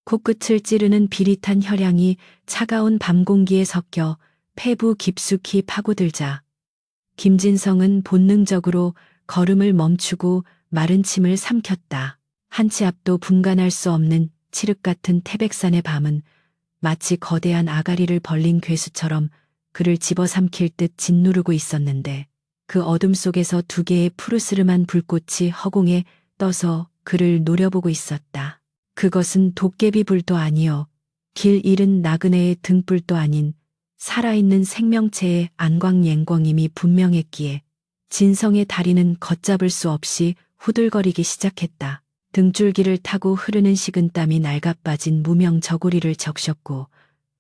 코끝을 찌르는 비릿한 혈향이 차가운 밤 공기에 섞여 폐부 깊숙이 파고들자 김진성은 본능적으로 걸음을 멈추고 마른 침을 삼켰다. 한 치 앞도 분간할 수 없는 칠흑 같은 태백산의 밤은 마치 거대한 아가리를 벌린 괴수처럼 그를 집어삼킬 듯 짓누르고 있었는데 그 어둠 속에서 두 개의 푸르스름한 불꽃이 허공에 떠서 그를 노려보고 있었다. 그것은 도깨비 불도 아니요 길 잃은 나그네의 등불도 아닌 살아있는 생명체의 안광옌광임이 분명했기에 진성의 다리는 걷잡을 수 없이 후들거리기 시작했다. 등줄기를 타고 흐르는 식은땀이 낡아빠진 무명 저고리를 적셨고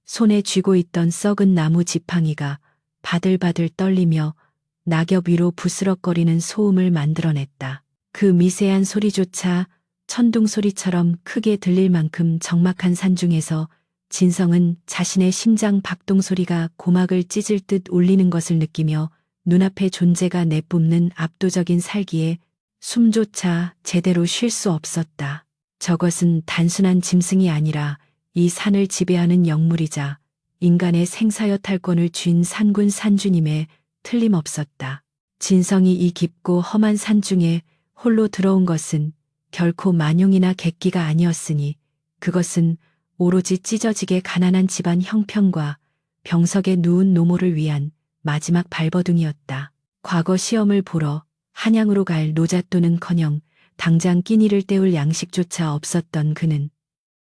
손에 쥐고 있던 썩은 나무 지팡이가 바들바들 떨리며 낙엽 위로 부스럭거리는 소음을 만들어냈다. 그 미세한 소리조차 천둥 소리처럼 크게 들릴 만큼 적막한 산중에서 진성은 자신의 심장 박동 소리가 고막을 찢을 듯 울리는 것을 느끼며 눈앞의 존재가 내뿜는 압도적인 살기에 숨조차 제대로 쉴 수 없었다. 저것은 단순한 짐승이 아니라 이 산을 지배하는 영물이자 인간의 생사여 탈권을 쥔 산군 산주님에 틀림없었다. 진성이 이 깊고 험한 산중에 홀로 들어온 것은 결코 만용이나 객기가 아니었으니 그것은 오로지 찢어지게 가난한 집안 형편과 병석에 누운 노모를 위한 마지막 발버둥이었다. 과거 시험을 보러 한양으로 갈 노잣돈은커녕 당장 끼니를 때울 양식조차 없었던 그는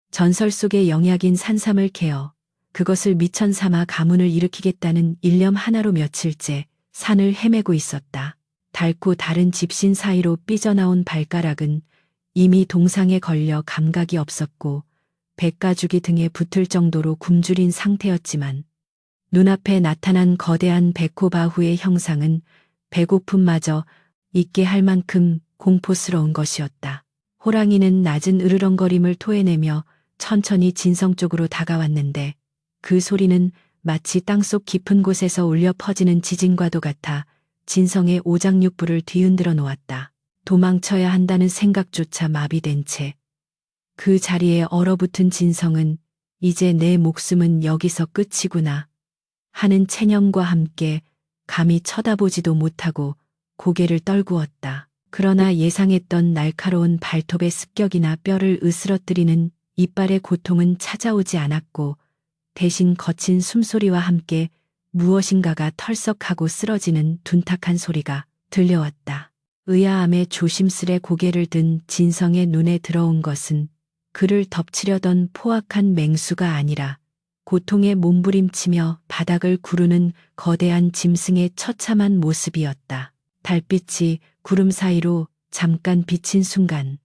전설 속의 영약인 산삼을 캐어 그것을 미천 삼아 가문을 일으키겠다는 일념 하나로 며칠째 산을 헤매고 있었다. 닳고 다른 집신 사이로 삐져나온 발가락은 이미 동상에 걸려 감각이 없었고 백가죽이 등에 붙을 정도로 굶주린 상태였지만 눈앞에 나타난 거대한 백호바후의 형상은 배고픔마저 잊게 할 만큼 공포스러운 것이었다. 호랑이는 낮은 으르렁거림을 토해내며 천천히 진성 쪽으로 다가왔는데 그 소리는 마치 땅속 깊은 곳에서 울려 퍼지는 지진과도 같아 진성의 오장육부를 뒤흔들어 놓았다. 도망쳐야 한다는 생각조차 마비된 채 그 자리에 얼어붙은 진성은 이제 내 목숨은 여기서 끝이구나 하는 체념과 함께 감히 쳐다보지도 못하고 고개를 떨구었다. 그러나 예상했던 날카로운 발톱의 습격이나 뼈를 으스러뜨리는 이빨의 고통은 찾아오지 않았고 대신 거친 숨소리와 함께 무엇인가가 털썩하고 쓰러지는 둔탁한 소리가 들려왔다. 의아함에 조심스레 고개를 든 진성의 눈에 들어온 것은 그를 덮치려던 포악한 맹수가 아니라 고통에 몸부림치며 바닥을 구르는 거대한 짐승의 처참한 모습이었다. 달빛이 구름 사이로 잠깐 비친 순간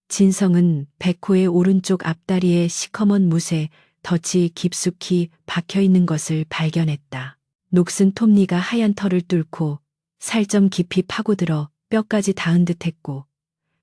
진성은 백호의 오른쪽 앞다리에 시커먼 못에 덫이 깊숙이 박혀있는 것을 발견했다. 녹슨 톱니가 하얀 털을 뚫고 살점 깊이 파고들어 뼈까지 닿은 듯했고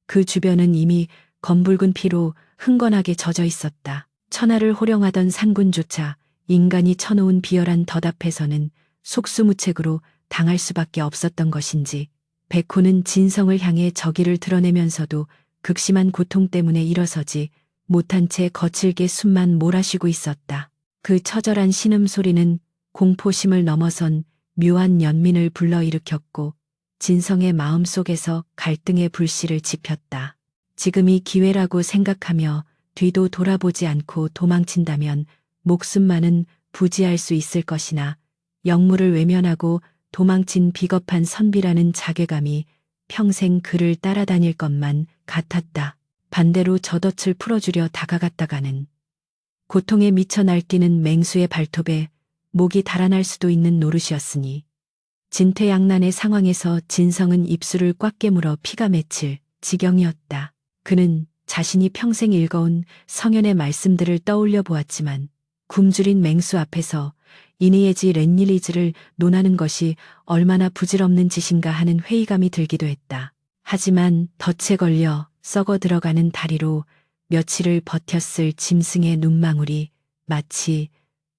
그 주변은 이미 검붉은 피로 흥건하게 젖어 있었다. 천하를 호령하던 산군조차 인간이 쳐놓은 비열한 덫 앞에서는 속수무책으로 당할 수밖에 없었던 것인지 백호는 진성을 향해 저기를 드러내면서도 극심한 고통 때문에 일어서지 못한 채 거칠게 숨만 몰아쉬고 있었다. 그 처절한 신음소리는 공포심을 넘어선 묘한 연민을 불러일으켰고 진성의 마음속에서 갈등의 불씨를 지폈다. 지금이 기회라고 생각하며 뒤도 돌아보지 않고 도망친다면 목숨만은 부지할 수 있을 것이나 영무를 외면하고 도망친 비겁한 선비라는 자괴감이 평생 그를 따라다닐 것만 같았다. 반대로 젖덫을 풀어주려 다가갔다가는 고통에 미쳐 날뛰는 맹수의 발톱에 목이 달아날 수도 있는 노릇이었으니 진퇴양난의 상황에서 진성은 입술을 꽉 깨물어 피가 맺힐 지경이었다. 그는 자신이 평생 읽어온 성현의 말씀들을 떠올려 보았지만 굶주린 맹수 앞에서 이니에지 렌닐리즈를 논하는 것이 얼마나 부질없는 짓인가 하는 회의감이 들기도 했다. 하지만 덫에 걸려 썩어 들어가는 다리로 며칠을 버텼을 짐승의 눈망울이 마치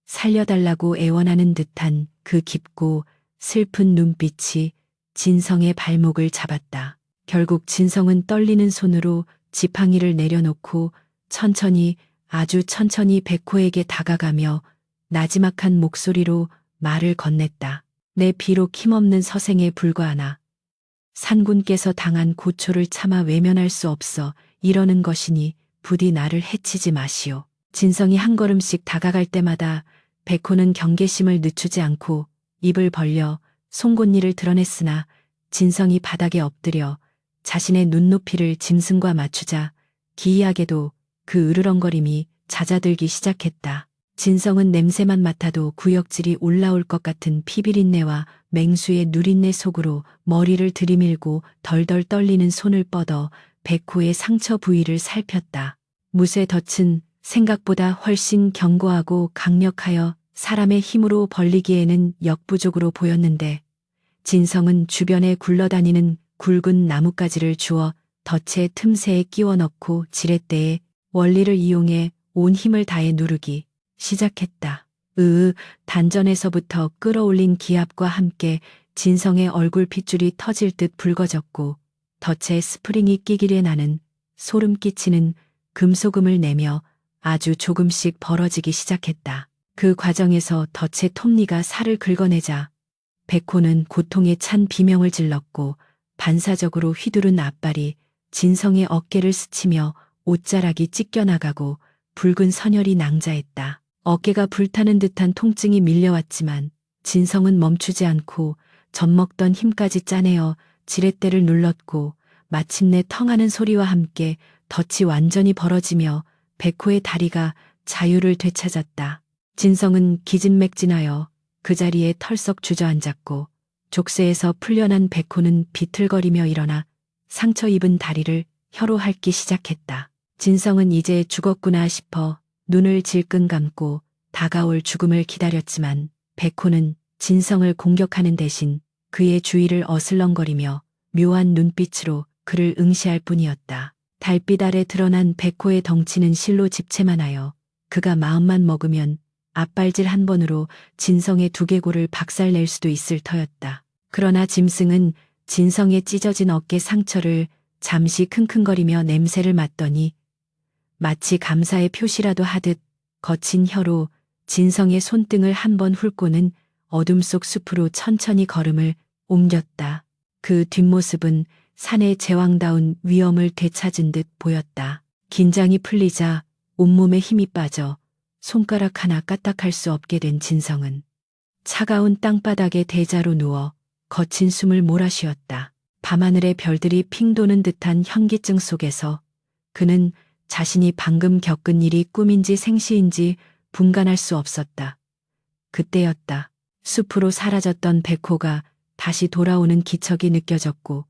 살려달라고 애원하는 듯한 그 깊고 슬픈 눈빛이 진성의 발목을 잡았다. 결국 진성은 떨리는 손으로 지팡이를 내려놓고 천천히 아주 천천히 백호에게 다가가며 나지막한 목소리로 말을 건넸다. 내 비록 힘없는 서생에 불과하나 산군께서 당한 고초를 차마 외면할 수 없어 이러는 것이니 부디 나를 해치지 마시오. 진성이 한 걸음씩 다가갈 때마다 백호는 경계심을 늦추지 않고 입을 벌려 송곳니를 드러냈으나 진성이 바닥에 엎드려 자신의 눈높이를 짐승과 맞추자 기이하게도 그 으르렁거림이 잦아들기 시작했다. 진성은 냄새만 맡아도 구역질이 올라올 것 같은 피비린내와 맹수의 누린내 속으로 머리를 들이밀고 덜덜 떨리는 손을 뻗어 백호의 상처 부위를 살폈다. 무쇠 덫은 생각보다 훨씬 견고하고 강력하여 사람의 힘으로 벌리기에는 역부족으로 보였는데 진성은 주변에 굴러다니는 굵은 나뭇가지를 주워 덫의 틈새에 끼워 넣고 지렛대에 원리를 이용해 온 힘을 다해 누르기 시작했다. 단전에서부터 끌어올린 기압과 함께 진성의 얼굴 핏줄이 터질 듯 붉어졌고 덫에 스프링이 끼기에 나는 소름 끼치는 금소금을 내며 아주 조금씩 벌어지기 시작했다. 그 과정에서 덫의 톱니가 살을 긁어내자 백호는 고통에 찬 비명을 질렀고 반사적으로 휘두른 앞발이 진성의 어깨를 스치며 옷자락이 찢겨나가고 붉은 선혈이 낭자했다. 어깨가 불타는 듯한 통증이 밀려왔지만 진성은 멈추지 않고 젖먹던 힘까지 짜내어 지렛대를 눌렀고 마침내 텅하는 소리와 함께 덫이 완전히 벌어지며 백호의 다리가 자유를 되찾았다. 진성은 기진맥진하여 그 자리에 털썩 주저앉았고 족쇄에서 풀려난 백호는 비틀거리며 일어나 상처 입은 다리를 혀로 핥기 시작했다. 진성은 이제 죽었구나 싶어 눈을 질끈 감고 다가올 죽음을 기다렸지만 백호는 진성을 공격하는 대신 그의 주위를 어슬렁거리며 묘한 눈빛으로 그를 응시할 뿐이었다. 달빛 아래 드러난 백호의 덩치는 실로 집채만 하여 그가 마음만 먹으면 앞발질 한 번으로 진성의 두개골을 박살낼 수도 있을 터였다. 그러나 짐승은 진성의 찢어진 어깨 상처를 잠시 킁킁거리며 냄새를 맡더니 마치 감사의 표시라도 하듯 거친 혀로 진성의 손등을 한 번 훑고는 어둠 속 숲으로 천천히 걸음을 옮겼다. 그 뒷모습은 산의 제왕다운 위엄을 되찾은 듯 보였다. 긴장이 풀리자 온몸에 힘이 빠져 손가락 하나 까딱할 수 없게 된 진성은 차가운 땅바닥에 대자로 누워 거친 숨을 몰아쉬었다. 밤하늘의 별들이 핑 도는 듯한 현기증 속에서 그는 자신이 방금 겪은 일이 꿈인지 생시인지 분간할 수 없었다. 그때였다. 숲으로 사라졌던 백호가 다시 돌아오는 기척이 느껴졌고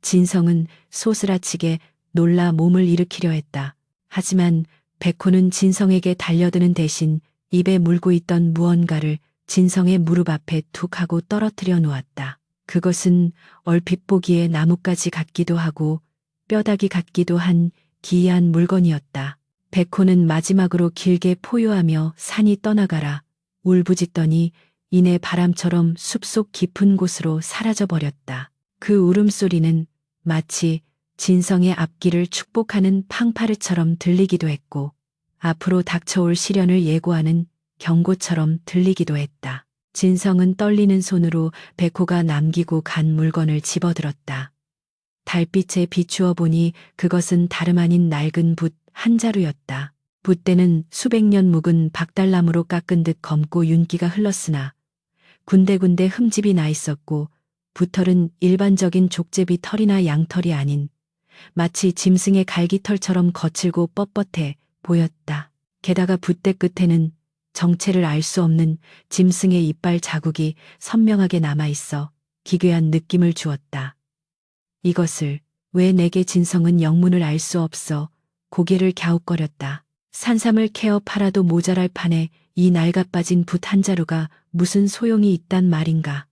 진성은 소스라치게 놀라 몸을 일으키려 했다. 하지만 백호는 진성에게 달려드는 대신 입에 물고 있던 무언가를 진성의 무릎 앞에 툭 하고 떨어뜨려 놓았다. 그것은 얼핏 보기에 나뭇가지 같기도 하고 뼈다귀 같기도 한 기이한 물건이었다. 백호는 마지막으로 길게 포효하며 산이 떠나가라 울부짖더니 이내 바람처럼 숲속 깊은 곳으로 사라져버렸다. 그 울음소리는 마치 진성의 앞길을 축복하는 팡파르처럼 들리기도 했고 앞으로 닥쳐올 시련을 예고하는 경고처럼 들리기도 했다. 진성은 떨리는 손으로 백호가 남기고 간 물건을 집어들었다. 달빛에 비추어 보니 그것은 다름 아닌 낡은 붓 한 자루였다. 붓대는 수백 년 묵은 박달나무로 깎은 듯 검고 윤기가 흘렀으나 군데군데 흠집이 나 있었고 붓털은 일반적인 족제비 털이나 양털이 아닌 마치 짐승의 갈기털처럼 거칠고 뻣뻣해 보였다. 게다가 붓대 끝에는 정체를 알 수 없는 짐승의 이빨 자국이 선명하게 남아있어 기괴한 느낌을 주었다. 이것을 왜 내게 진성은 영문을 알 수 없어 고개를 갸웃거렸다. 산삼을 캐어 팔아도 모자랄 판에 이 낡아빠진 붓 한 자루가 무슨 소용이 있단 말인가.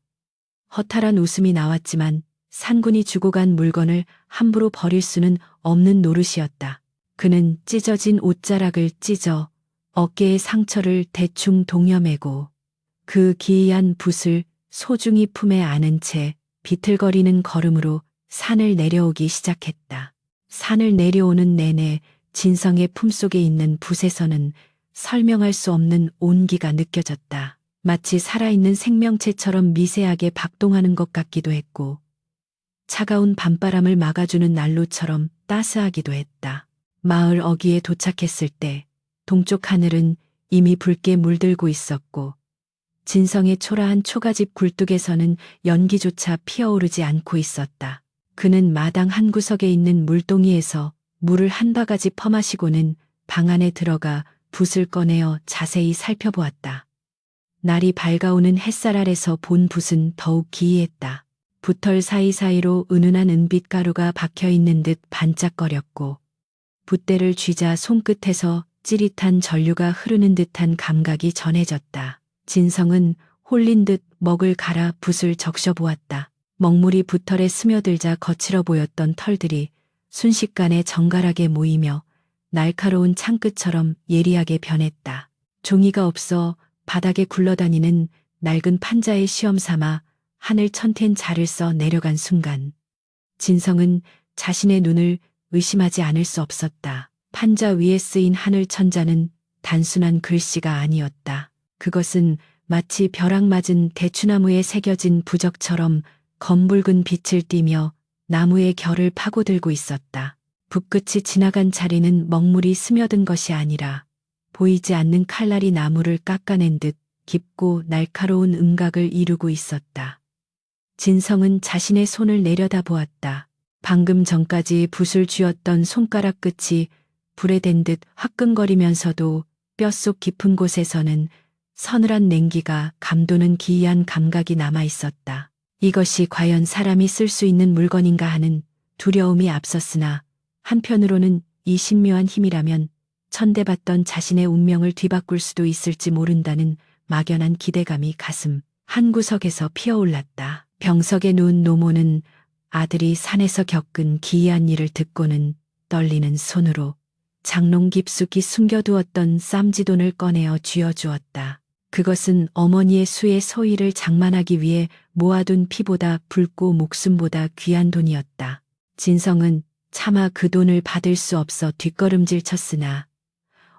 허탈한 웃음이 나왔지만 산군이 주고 간 물건을 함부로 버릴 수는 없는 노릇이었다. 그는 찢어진 옷자락을 찢어 어깨의 상처를 대충 동여매고 그 기이한 붓을 소중히 품에 안은 채 비틀거리는 걸음으로 산을 내려오기 시작했다. 산을 내려오는 내내 진성의 품속에 있는 붓에서는 설명할 수 없는 온기가 느껴졌다. 마치 살아있는 생명체처럼 미세하게 박동하는 것 같기도 했고, 차가운 밤바람을 막아주는 난로처럼 따스하기도 했다. 마을 어귀에 도착했을 때 동쪽 하늘은 이미 붉게 물들고 있었고, 진성의 초라한 초가집 굴뚝에서는 연기조차 피어오르지 않고 있었다. 그는 마당 한 구석에 있는 물동이에서 물을 한 바가지 퍼마시고는 방 안에 들어가 붓을 꺼내어 자세히 살펴보았다. 날이 밝아오는 햇살 아래서 본 붓은 더욱 기이했다. 붓털 사이사이로 은은한 은빛 가루가 박혀 있는 듯 반짝거렸고, 붓대를 쥐자 손끝에서 찌릿한 전류가 흐르는 듯한 감각이 전해졌다. 진성은 홀린 듯 먹을 갈아 붓을 적셔보았다. 먹물이 붓털에 스며들자 거칠어 보였던 털들이 순식간에 정갈하게 모이며 날카로운 창끝처럼 예리하게 변했다. 종이가 없어 바닥에 굴러다니는 낡은 판자에 시험 삼아 하늘 천텐 자를 써 내려간 순간, 진성은 자신의 눈을 의심하지 않을 수 없었다. 판자 위에 쓰인 하늘 천자는 단순한 글씨가 아니었다. 그것은 마치 벼락 맞은 대추나무에 새겨진 부적처럼 검붉은 빛을 띠며 나무의 결을 파고들고 있었다. 붓끝이 지나간 자리는 먹물이 스며든 것이 아니라 보이지 않는 칼날이 나무를 깎아낸 듯 깊고 날카로운 음각을 이루고 있었다. 진성은 자신의 손을 내려다보았다. 방금 전까지 붓을 쥐었던 손가락 끝이 불에 댄 듯 화끈거리면서도 뼛속 깊은 곳에서는 서늘한 냉기가 감도는 기이한 감각이 남아 있었다. 이것이 과연 사람이 쓸 수 있는 물건인가 하는 두려움이 앞섰으나, 한편으로는 이 신묘한 힘이라면 천대받던 자신의 운명을 뒤바꿀 수도 있을지 모른다는 막연한 기대감이 가슴 한구석에서 피어올랐다. 병석에 누운 노모는 아들이 산에서 겪은 기이한 일을 듣고는 떨리는 손으로 장롱 깊숙이 숨겨두었던 쌈지돈을 꺼내어 쥐어주었다. 그것은 어머니의 수의 소위를 장만하기 위해 모아둔 피보다 붉고 목숨보다 귀한 돈이었다. 진성은 차마 그 돈을 받을 수 없어 뒷걸음질 쳤으나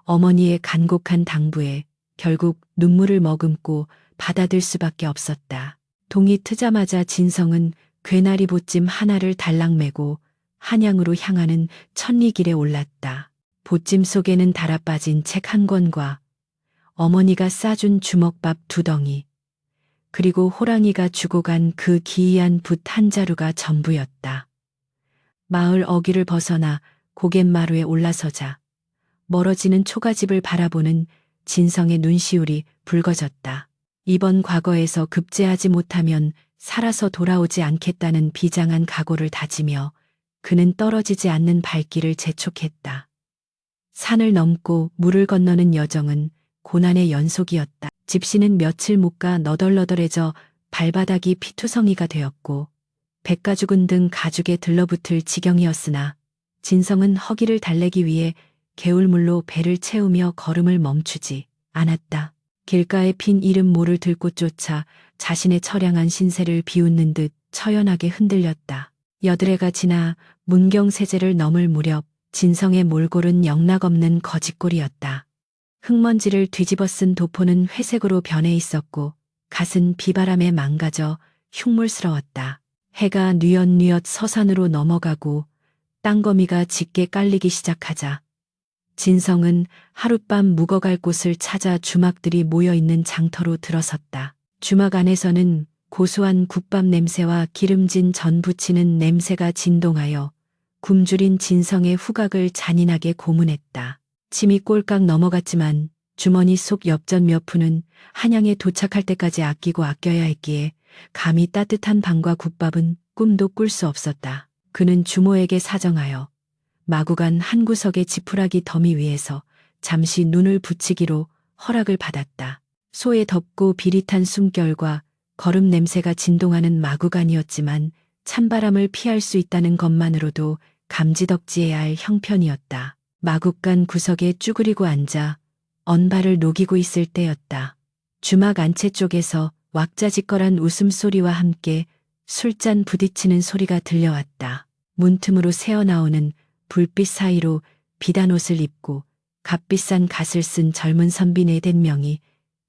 어머니의 간곡한 당부에 결국 눈물을 머금고 받아들 수밖에 없었다. 동이 트자마자 진성은 괴나리 보찜 하나를 달랑 메고 한양으로 향하는 천리길에 올랐다. 보찜 속에는 달아빠진 책 한 권과 어머니가 싸준 주먹밥 2덩이, 그리고 호랑이가 주고 간 그 기이한 붓 한 자루가 전부였다. 마을 어귀를 벗어나 고갯마루에 올라서자 멀어지는 초가집을 바라보는 진성의 눈시울이 붉어졌다. 이번 과거에서 급제하지 못하면 살아서 돌아오지 않겠다는 비장한 각오를 다지며 그는 떨어지지 않는 발길을 재촉했다. 산을 넘고 물을 건너는 여정은 고난의 연속이었다. 집시는 며칠 못 가 너덜너덜해져 발바닥이 피투성이가 되었고 백가죽은 등 가죽에 들러붙을 지경이었으나, 진성은 허기를 달래기 위해 개울물로 배를 채우며 걸음을 멈추지 않았다. 길가에 핀 이름 모를 들꽃 쫓아 자신의 처량한 신세를 비웃는 듯 처연하게 흔들렸다. 여드레가 지나 문경세제를 넘을 무렵 진성의 몰골은 영락없는 거짓골이었다. 흙먼지를 뒤집어 쓴 도포는 회색으로 변해 있었고 갓은 비바람에 망가져 흉물스러웠다. 해가 뉘엿뉘엿 서산으로 넘어가고 땅거미가 짙게 깔리기 시작하자 진성은 하룻밤 묵어갈 곳을 찾아 주막들이 모여있는 장터로 들어섰다. 주막 안에서는 고소한 국밥 냄새와 기름진 전 부치는 냄새가 진동하여 굶주린 진성의 후각을 잔인하게 고문했다. 침이 꼴깍 넘어갔지만 주머니 속 엽전 몇 푼은 한양에 도착할 때까지 아끼고 아껴야 했기에 감히 따뜻한 밥과 국밥은 꿈도 꿀 수 없었다. 그는 주모에게 사정하여 마구간 한 구석의 지푸라기 더미 위에서 잠시 눈을 붙이기로 허락을 받았다. 소의 덥고 비릿한 숨결과 거름 냄새가 진동하는 마구간이었지만 찬바람을 피할 수 있다는 것만으로도 감지덕지해야 할 형편이었다. 마구간 구석에 쭈그리고 앉아 언발을 녹이고 있을 때였다. 주막 안채 쪽에서 왁자지껄한 웃음소리와 함께 술잔 부딪히는 소리가 들려왔다. 문틈으로 새어나오는 불빛 사이로 비단옷을 입고 값비싼 갓을 쓴 젊은 선비 4~5명이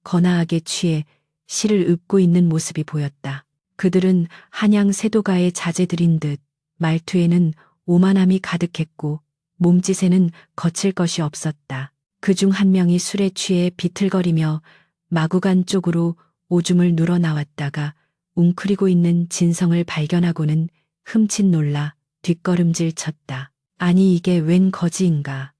거나하게 취해 시를 읊고 있는 모습이 보였다. 그들은 한양 세도가의 자제들인 듯 말투에는 오만함이 가득했고 몸짓에는 거칠 것이 없었다. 그중 한 명이 술에 취해 비틀거리며 마구간 쪽으로 오줌을 누러 나왔다가 웅크리고 있는 진성을 발견하고는 흠칫 놀라 뒷걸음질 쳤다. 아니 이게 웬 거지인가.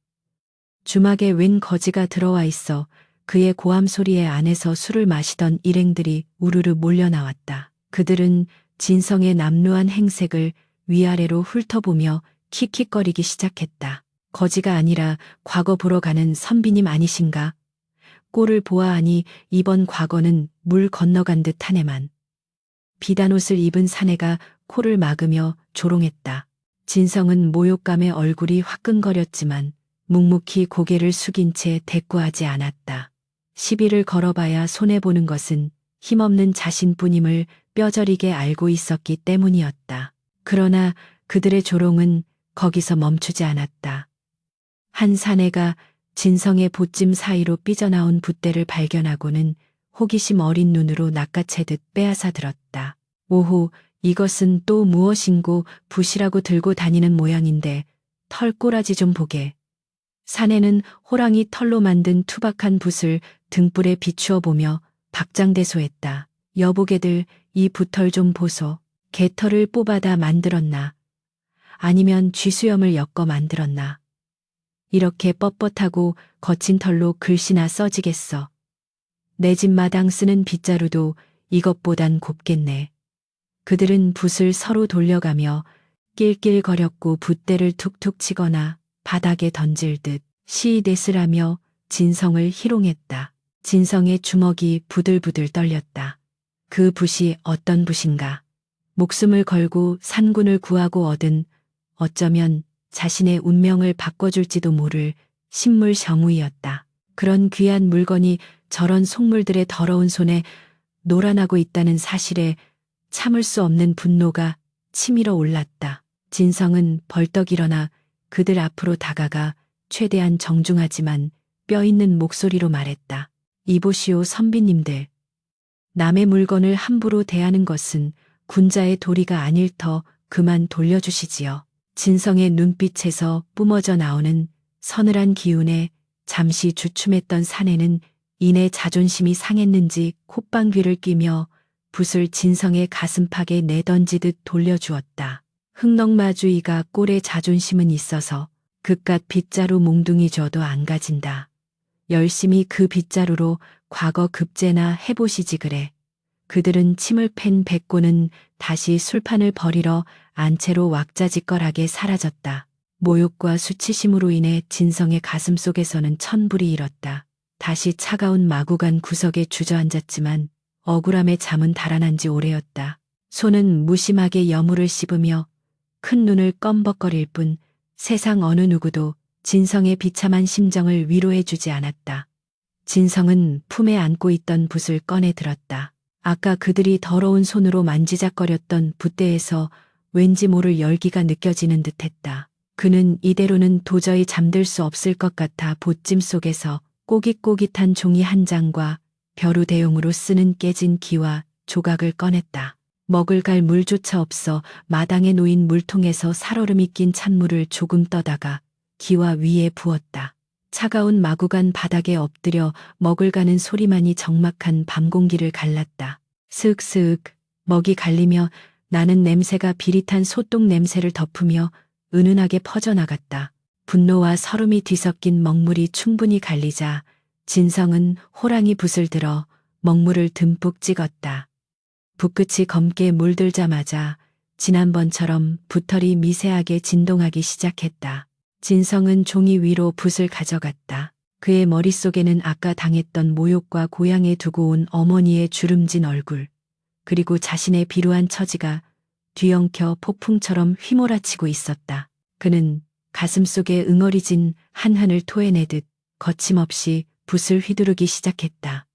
주막에 웬 거지가 들어와 있어. 그의 고함 소리에 안에서 술을 마시던 일행들이 우르르 몰려 나왔다. 그들은 진성의 남루한 행색을 위아래로 훑어보며 킥킥거리기 시작했다. 거지가 아니라 과거 보러 가는 선비님 아니신가? 꼴을 보아하니 이번 과거는 물 건너간 듯 하네만. 비단옷을 입은 사내가 코를 막으며 조롱했다. 진성은 모욕감에 얼굴이 화끈거렸지만 묵묵히 고개를 숙인 채 대꾸하지 않았다. 시비를 걸어봐야 손해보는 것은 힘없는 자신뿐임을 뼈저리게 알고 있었기 때문이었다. 그러나 그들의 조롱은 거기서 멈추지 않았다. 한 사내가 진성의 보찜 사이로 삐져나온 붓대를 발견하고는 호기심 어린 눈으로 낚아채듯 빼앗아 들었다. 오호, 이것은 또 무엇인고 붓이라고 들고 다니는 모양인데 털꼬라지 좀 보게. 사내는 호랑이 털로 만든 투박한 붓을 등불에 비추어 보며 박장대소했다. 여보게들, 이 붓털 좀 보소. 개털을 뽑아다 만들었나? 아니면 쥐수염을 엮어 만들었나? 이렇게 뻣뻣하고 거친 털로 글씨나 써지겠어. 내 집 마당 쓰는 빗자루도 이것보단 곱겠네. 그들은 붓을 서로 돌려가며 낄낄거렸고 붓대를 툭툭 치거나 바닥에 던질 듯 시이데스라며 진성을 희롱했다. 진성의 주먹이 부들부들 떨렸다. 그 붓이 어떤 붓인가? 목숨을 걸고 산군을 구하고 얻은 어쩌면 자신의 운명을 바꿔줄지도 모를 신물 정우이었다. 그런 귀한 물건이 저런 속물들의 더러운 손에 놀아나고 있다는 사실에 참을 수 없는 분노가 치밀어 올랐다. 진성은 벌떡 일어나 그들 앞으로 다가가 최대한 정중하지만 뼈있는 목소리로 말했다. 이보시오 선비님들. 남의 물건을 함부로 대하는 것은 군자의 도리가 아닐 터 그만 돌려주시지요. 진성의 눈빛에서 뿜어져 나오는 서늘한 기운에 잠시 주춤했던 사내는 이내 자존심이 상했는지 콧방귀를 뀌며 붓을 진성의 가슴팍에 내던지듯 돌려주었다. 흑넉마주이가 꼴에 자존심은 있어서 그깟 빗자루 몽둥이 줘도 안 가진다. 열심히 그 빗자루로 과거 급제나 해보시지 그래. 그들은 침을 팬 백고는 다시 술판을 버리러 안채로 왁자지껄하게 사라졌다. 모욕과 수치심으로 인해 진성의 가슴 속에서는 천불이 일었다. 다시 차가운 마구간 구석에 주저앉았지만 억울함의 잠은 달아난 지 오래였다. 손은 무심하게 여물을 씹으며 큰 눈을 껌벅거릴 뿐 세상 어느 누구도 진성의 비참한 심정을 위로해주지 않았다. 진성은 품에 안고 있던 붓을 꺼내 들었다. 아까 그들이 더러운 손으로 만지작거렸던 붓대에서 왠지 모를 열기가 느껴지는 듯했다. 그는 이대로는 도저히 잠들 수 없을 것 같아 보찜 속에서 꼬깃꼬깃한 종이 한 장과 벼루 대용으로 쓰는 깨진 기와 조각을 꺼냈다. 먹을 갈 물조차 없어 마당에 놓인 물통에서 살얼음이 낀 찬물을 조금 떠다가 기와 위에 부었다. 차가운 마구간 바닥에 엎드려 먹을 가는 소리만이 적막한 밤 공기를 갈랐다. 스윽스윽 먹이 갈리며 나는 냄새가 비릿한 소똥 냄새를 덮으며 은은하게 퍼져나갔다. 분노와 서름이 뒤섞인 먹물이 충분히 갈리자 진성은 호랑이 붓을 들어 먹물을 듬뿍 찍었다. 붓끝이 검게 물들자마자 지난번처럼 붓털이 미세하게 진동하기 시작했다. 진성은 종이 위로 붓을 가져갔다. 그의 머릿속에는 아까 당했던 모욕과 고향에 두고 온 어머니의 주름진 얼굴, 그리고 자신의 비루한 처지가 뒤엉켜 폭풍처럼 휘몰아치고 있었다. 그는 가슴속에 응어리진 한한을 토해내듯 거침없이 붓을 휘두르기 시작했다.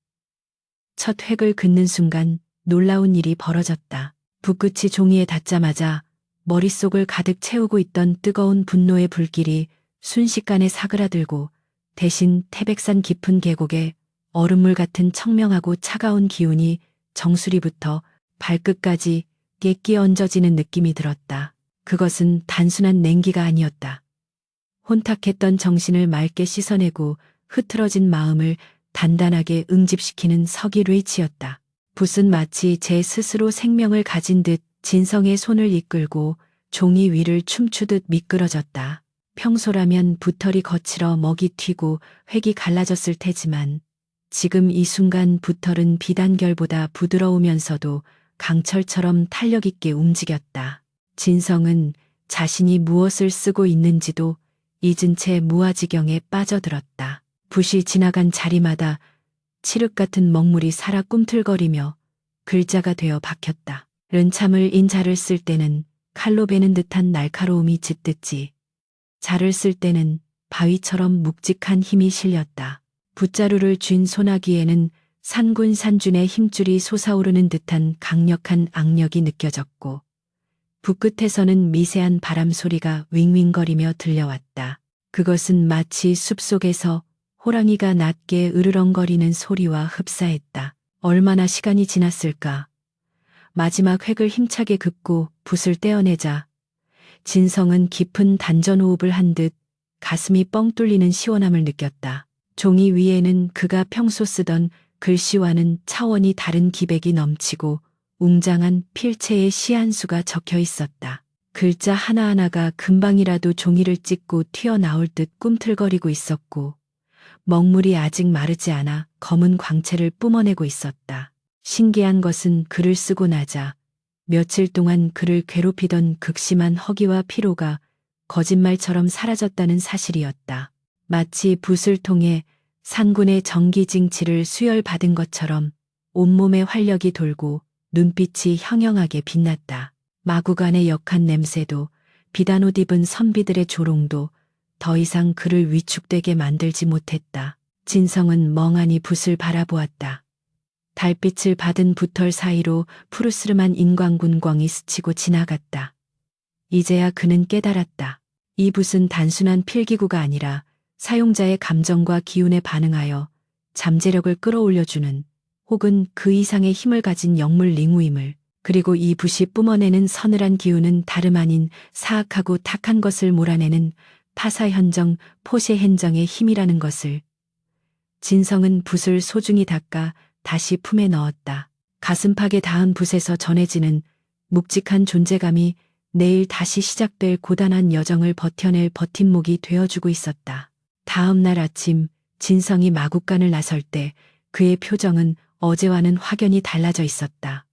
첫 획을 긋는 순간 놀라운 일이 벌어졌다. 붓끝이 종이에 닿자마자 머릿속을 가득 채우고 있던 뜨거운 분노의 불길이 순식간에 사그라들고 대신 태백산 깊은 계곡에 얼음물 같은 청명하고 차가운 기운이 정수리부터 발끝까지 깨끼 얹어지는 느낌이 들었다. 그것은 단순한 냉기가 아니었다. 혼탁했던 정신을 맑게 씻어내고 흐트러진 마음을 단단하게 응집시키는 서기뢰치였다. 붓은 마치 제 스스로 생명을 가진 듯 진성의 손을 이끌고 종이 위를 춤추듯 미끄러졌다. 평소라면 붓털이 거칠어 먹이 튀고 획이 갈라졌을 테지만 지금 이 순간 붓털은 비단결보다 부드러우면서도 강철처럼 탄력 있게 움직였다. 진성은 자신이 무엇을 쓰고 있는지도 잊은 채 무아지경에 빠져들었다. 붓이 지나간 자리마다 칠흑 같은 먹물이 살아 꿈틀거리며 글자가 되어 박혔다. 른참을 인자를 쓸 때는 칼로 베는 듯한 날카로움이 짙듯이 자를 쓸 때는 바위처럼 묵직한 힘이 실렸다. 붓자루를 쥔 소나기에는 산군산준의 힘줄이 솟아오르는 듯한 강력한 악력이 느껴졌고 붓끝에서는 미세한 바람 소리가 윙윙거리며 들려왔다. 그것은 마치 숲속에서 호랑이가 낮게 으르렁거리는 소리와 흡사했다. 얼마나 시간이 지났을까. 마지막 획을 힘차게 긋고 붓을 떼어내자 진성은 깊은 단전호흡을 한 듯 가슴이 뻥 뚫리는 시원함을 느꼈다. 종이 위에는 그가 평소 쓰던 글씨와는 차원이 다른 기백이 넘치고 웅장한 필체의 시 한 수가 적혀 있었다. 글자 하나하나가 금방이라도 종이를 찢고 튀어나올 듯 꿈틀거리고 있었고 먹물이 아직 마르지 않아 검은 광채를 뿜어내고 있었다. 신기한 것은 글을 쓰고 나자 며칠 동안 그를 괴롭히던 극심한 허기와 피로가 거짓말처럼 사라졌다는 사실이었다. 마치 붓을 통해 산군의 정기징치를 수혈받은 것처럼 온몸에 활력이 돌고 눈빛이 형형하게 빛났다. 마구간의 역한 냄새도 비단옷 입은 선비들의 조롱도 더 이상 그를 위축되게 만들지 못했다. 진성은 멍하니 붓을 바라보았다. 달빛을 받은 붓털 사이로 푸르스름한 인광군광이 스치고 지나갔다. 이제야 그는 깨달았다. 이 붓은 단순한 필기구가 아니라 사용자의 감정과 기운에 반응하여 잠재력을 끌어올려주는 혹은 그 이상의 힘을 가진 영물 링우임을, 그리고 이 붓이 뿜어내는 서늘한 기운은 다름 아닌 사악하고 탁한 것을 몰아내는 파사현정, 포셰현정의 힘이라는 것을. 진성은 붓을 소중히 닦아 다시 품에 넣었다. 가슴팍에 닿은 붓에서 전해지는 묵직한 존재감이 내일 다시 시작될 고단한 여정을 버텨낼 버팀목이 되어주고 있었다. 다음 날 아침 진성이 마구간을 나설 때 그의 표정은 어제와는 확연히 달라져 있었다.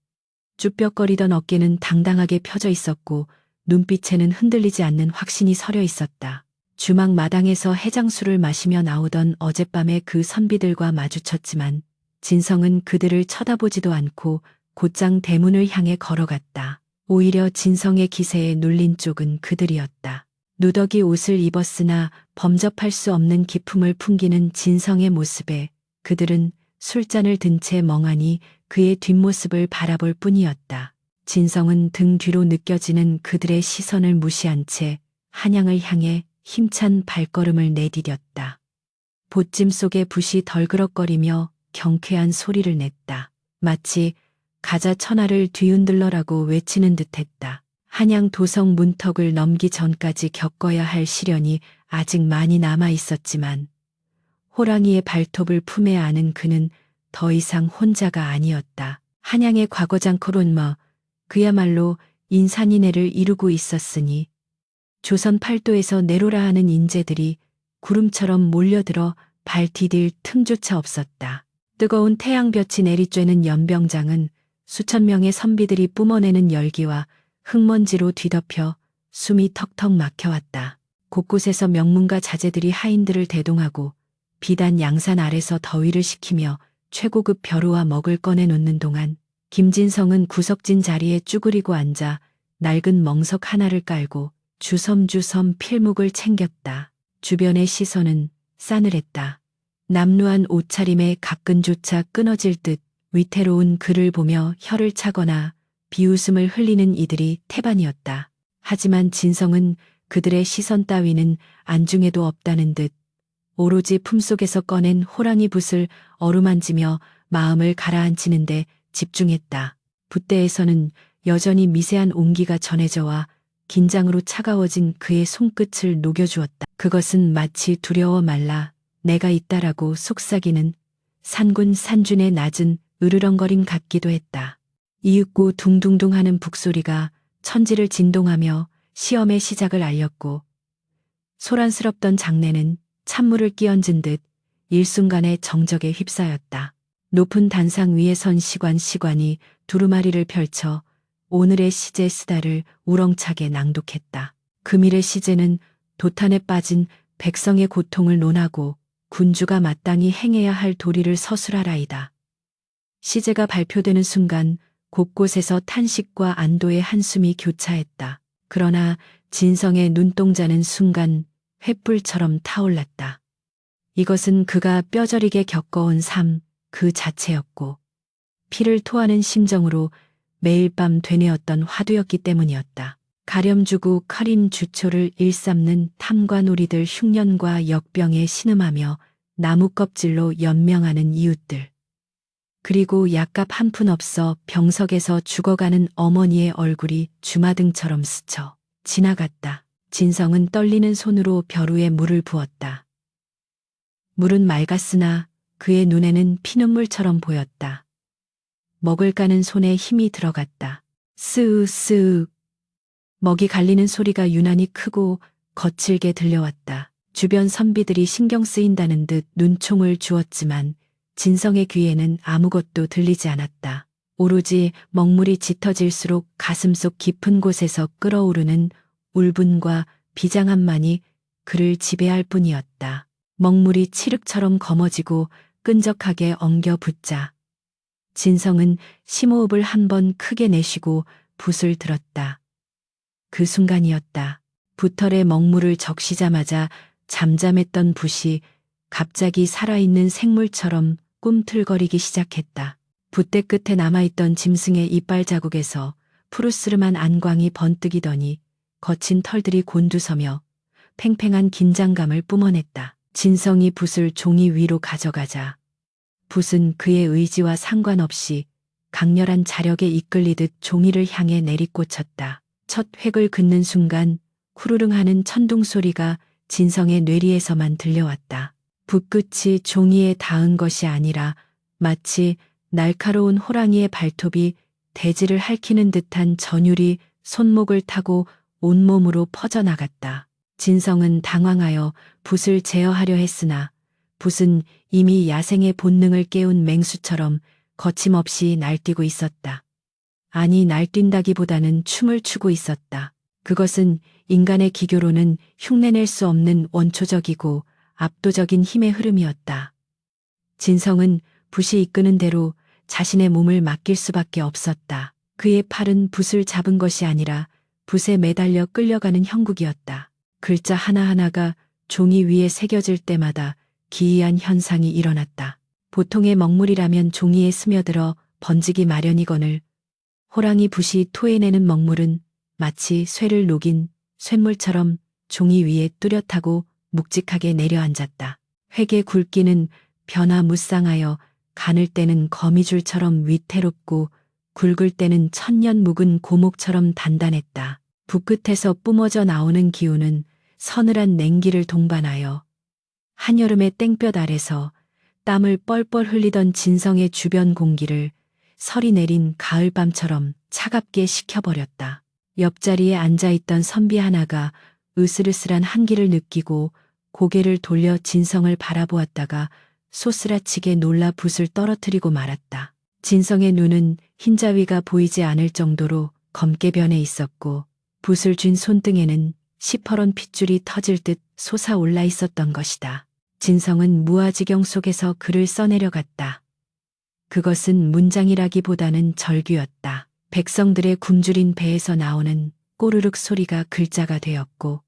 쭈뼛거리던 어깨는 당당하게 펴져 있었고 눈빛에는 흔들리지 않는 확신이 서려 있었다. 주막 마당에서 해장술을 마시며 나오던 어젯밤의 그 선비들과 마주쳤지만 진성은 그들을 쳐다보지도 않고 곧장 대문을 향해 걸어갔다. 오히려 진성의 기세에 눌린 쪽은 그들이었다. 누더기 옷을 입었으나 범접할 수 없는 기품을 풍기는 진성의 모습에 그들은 술잔을 든 채 멍하니 그의 뒷모습을 바라볼 뿐이었다. 진성은 등 뒤로 느껴지는 그들의 시선을 무시한 채 한양을 향해 힘찬 발걸음을 내디뎠다. 보찜 속의 붓이 덜그럭거리며 경쾌한 소리를 냈다. 마치 가자 천하를 뒤흔들러라고 외치는 듯했다. 한양 도성 문턱을 넘기 전까지 겪어야 할 시련이 아직 많이 남아 있었지만 호랑이의 발톱을 품에 안은 그는 더 이상 혼자가 아니었다. 한양의 과거장 코론머, 그야말로 인산인해를 이루고 있었으니 조선 팔도에서 내로라 하는 인재들이 구름처럼 몰려들어 발 디딜 틈조차 없었다. 뜨거운 태양볕이 내리쬐는 연병장은 수천 명의 선비들이 뿜어내는 열기와 흙먼지로 뒤덮여 숨이 턱턱 막혀왔다. 곳곳에서 명문가 자제들이 하인들을 대동하고 비단 양산 아래서 더위를 식히며 최고급 벼루와 먹을 꺼내 놓는 동안 김진성은 구석진 자리에 쭈그리고 앉아 낡은 멍석 하나를 깔고 주섬주섬 필묵을 챙겼다. 주변의 시선은 싸늘했다. 남루한 옷차림에 각근조차 끊어질 듯 위태로운 그를 보며 혀를 차거나 비웃음을 흘리는 이들이 태반이었다. 하지만 진성은 그들의 시선 따위는 안중에도 없다는 듯 오로지 품속에서 꺼낸 호랑이 붓을 어루만지며 마음을 가라앉히는데 집중했다. 붓대에서는 여전히 미세한 온기가 전해져와 긴장으로 차가워진 그의 손끝을 녹여주었다. 그것은 마치 두려워 말라 내가 있다라고 속삭이는 산군 산준의 낮은 으르렁거림 같기도 했다. 이윽고 둥둥둥 하는 북소리가 천지를 진동하며 시험의 시작을 알렸고 소란스럽던 장내는 찬물을 끼얹은 듯 일순간에 정적에 휩싸였다. 높은 단상 위에 선 시관이 두루마리를 펼쳐 오늘의 시제 스다를 우렁차게 낭독했다. 금일의 시제는 도탄에 빠진 백성의 고통을 논하고 군주가 마땅히 행해야 할 도리를 서술하라이다. 시제가 발표되는 순간 곳곳에서 탄식과 안도의 한숨이 교차했다. 그러나 진성의 눈동자는 순간 횃불처럼 타올랐다. 이것은 그가 뼈저리게 겪어온 삶 그 자체였고 피를 토하는 심정으로 매일 밤 되뇌었던 화두였기 때문이었다. 가렴주고 커린 주초를 일삼는 탐관오리들 흉년과 역병에 신음하며 나무 껍질로 연명하는 이웃들. 그리고 약값 한 푼 없어 병석에서 죽어가는 어머니의 얼굴이 주마등처럼 스쳐 지나갔다. 진성은 떨리는 손으로 벼루에 물을 부었다. 물은 맑았으나 그의 눈에는 피눈물처럼 보였다. 먹을 까는 손에 힘이 들어갔다. 스으 먹이 갈리는 소리가 유난히 크고 거칠게 들려왔다. 주변 선비들이 신경 쓰인다는 듯 눈총을 주었지만 진성의 귀에는 아무것도 들리지 않았다. 오로지 먹물이 짙어질수록 가슴속 깊은 곳에서 끓어오르는 울분과 비장함만이 그를 지배할 뿐이었다. 먹물이 칠흑처럼 검어지고 끈적하게 엉겨 붙자 진성은 심호흡을 한 번 크게 내쉬고 붓을 들었다. 그 순간이었다. 붓털에 먹물을 적시자마자 잠잠했던 붓이 갑자기 살아있는 생물처럼 꿈틀거리기 시작했다. 붓대 끝에 남아있던 짐승의 이빨 자국에서 푸르스름한 안광이 번뜩이더니 거친 털들이 곤두서며 팽팽한 긴장감을 뿜어냈다. 진성이 붓을 종이 위로 가져가자 붓은 그의 의지와 상관없이 강렬한 자력에 이끌리듯 종이를 향해 내리꽂혔다. 첫 획을 긋는 순간 후루릉 하는 천둥 소리가 진성의 뇌리에서만 들려왔다. 붓끝이 종이에 닿은 것이 아니라 마치 날카로운 호랑이의 발톱이 대지를 핥히는 듯한 전율이 손목을 타고 온몸으로 퍼져나갔다. 진성은 당황하여 붓을 제어하려 했으나 붓은 이미 야생의 본능을 깨운 맹수처럼 거침없이 날뛰고 있었다. 아니 날뛴다기보다는 춤을 추고 있었다. 그것은 인간의 기교로는 흉내낼 수 없는 원초적이고 압도적인 힘의 흐름이었다. 진성은 붓이 이끄는 대로 자신의 몸을 맡길 수밖에 없었다. 그의 팔은 붓을 잡은 것이 아니라 붓에 매달려 끌려가는 형국이었다. 글자 하나하나가 종이 위에 새겨질 때마다 기이한 현상이 일어났다. 보통의 먹물이라면 종이에 스며들어 번지기 마련이거늘 호랑이 붓이 토해내는 먹물은 마치 쇠를 녹인 쇳물처럼 종이 위에 뚜렷하고 묵직하게 내려앉았다. 획의 굵기는 변화무쌍하여 가늘 때는 거미줄처럼 위태롭고 굵을 때는 천년 묵은 고목처럼 단단했다. 붓끝에서 뿜어져 나오는 기운은 서늘한 냉기를 동반하여 한여름의 땡볕 아래서 땀을 뻘뻘 흘리던 진성의 주변 공기를 설이 내린 가을밤처럼 차갑게 식혀버렸다. 옆자리에 앉아있던 선비 하나가 으슬으슬한 한기를 느끼고 고개를 돌려 진성을 바라보았다가 소스라치게 놀라 붓을 떨어뜨리고 말았다. 진성의 눈은 흰자위가 보이지 않을 정도로 검게 변해 있었고 붓을 쥔 손등에는 시퍼런 핏줄이 터질 듯 솟아올라 있었던 것이다. 진성은 무아지경 속에서 글을 써내려갔다. 그것은 문장이라기보다는 절규였다. 백성들의 굶주린 배에서 나오는 꼬르륵 소리가 글자가 되었고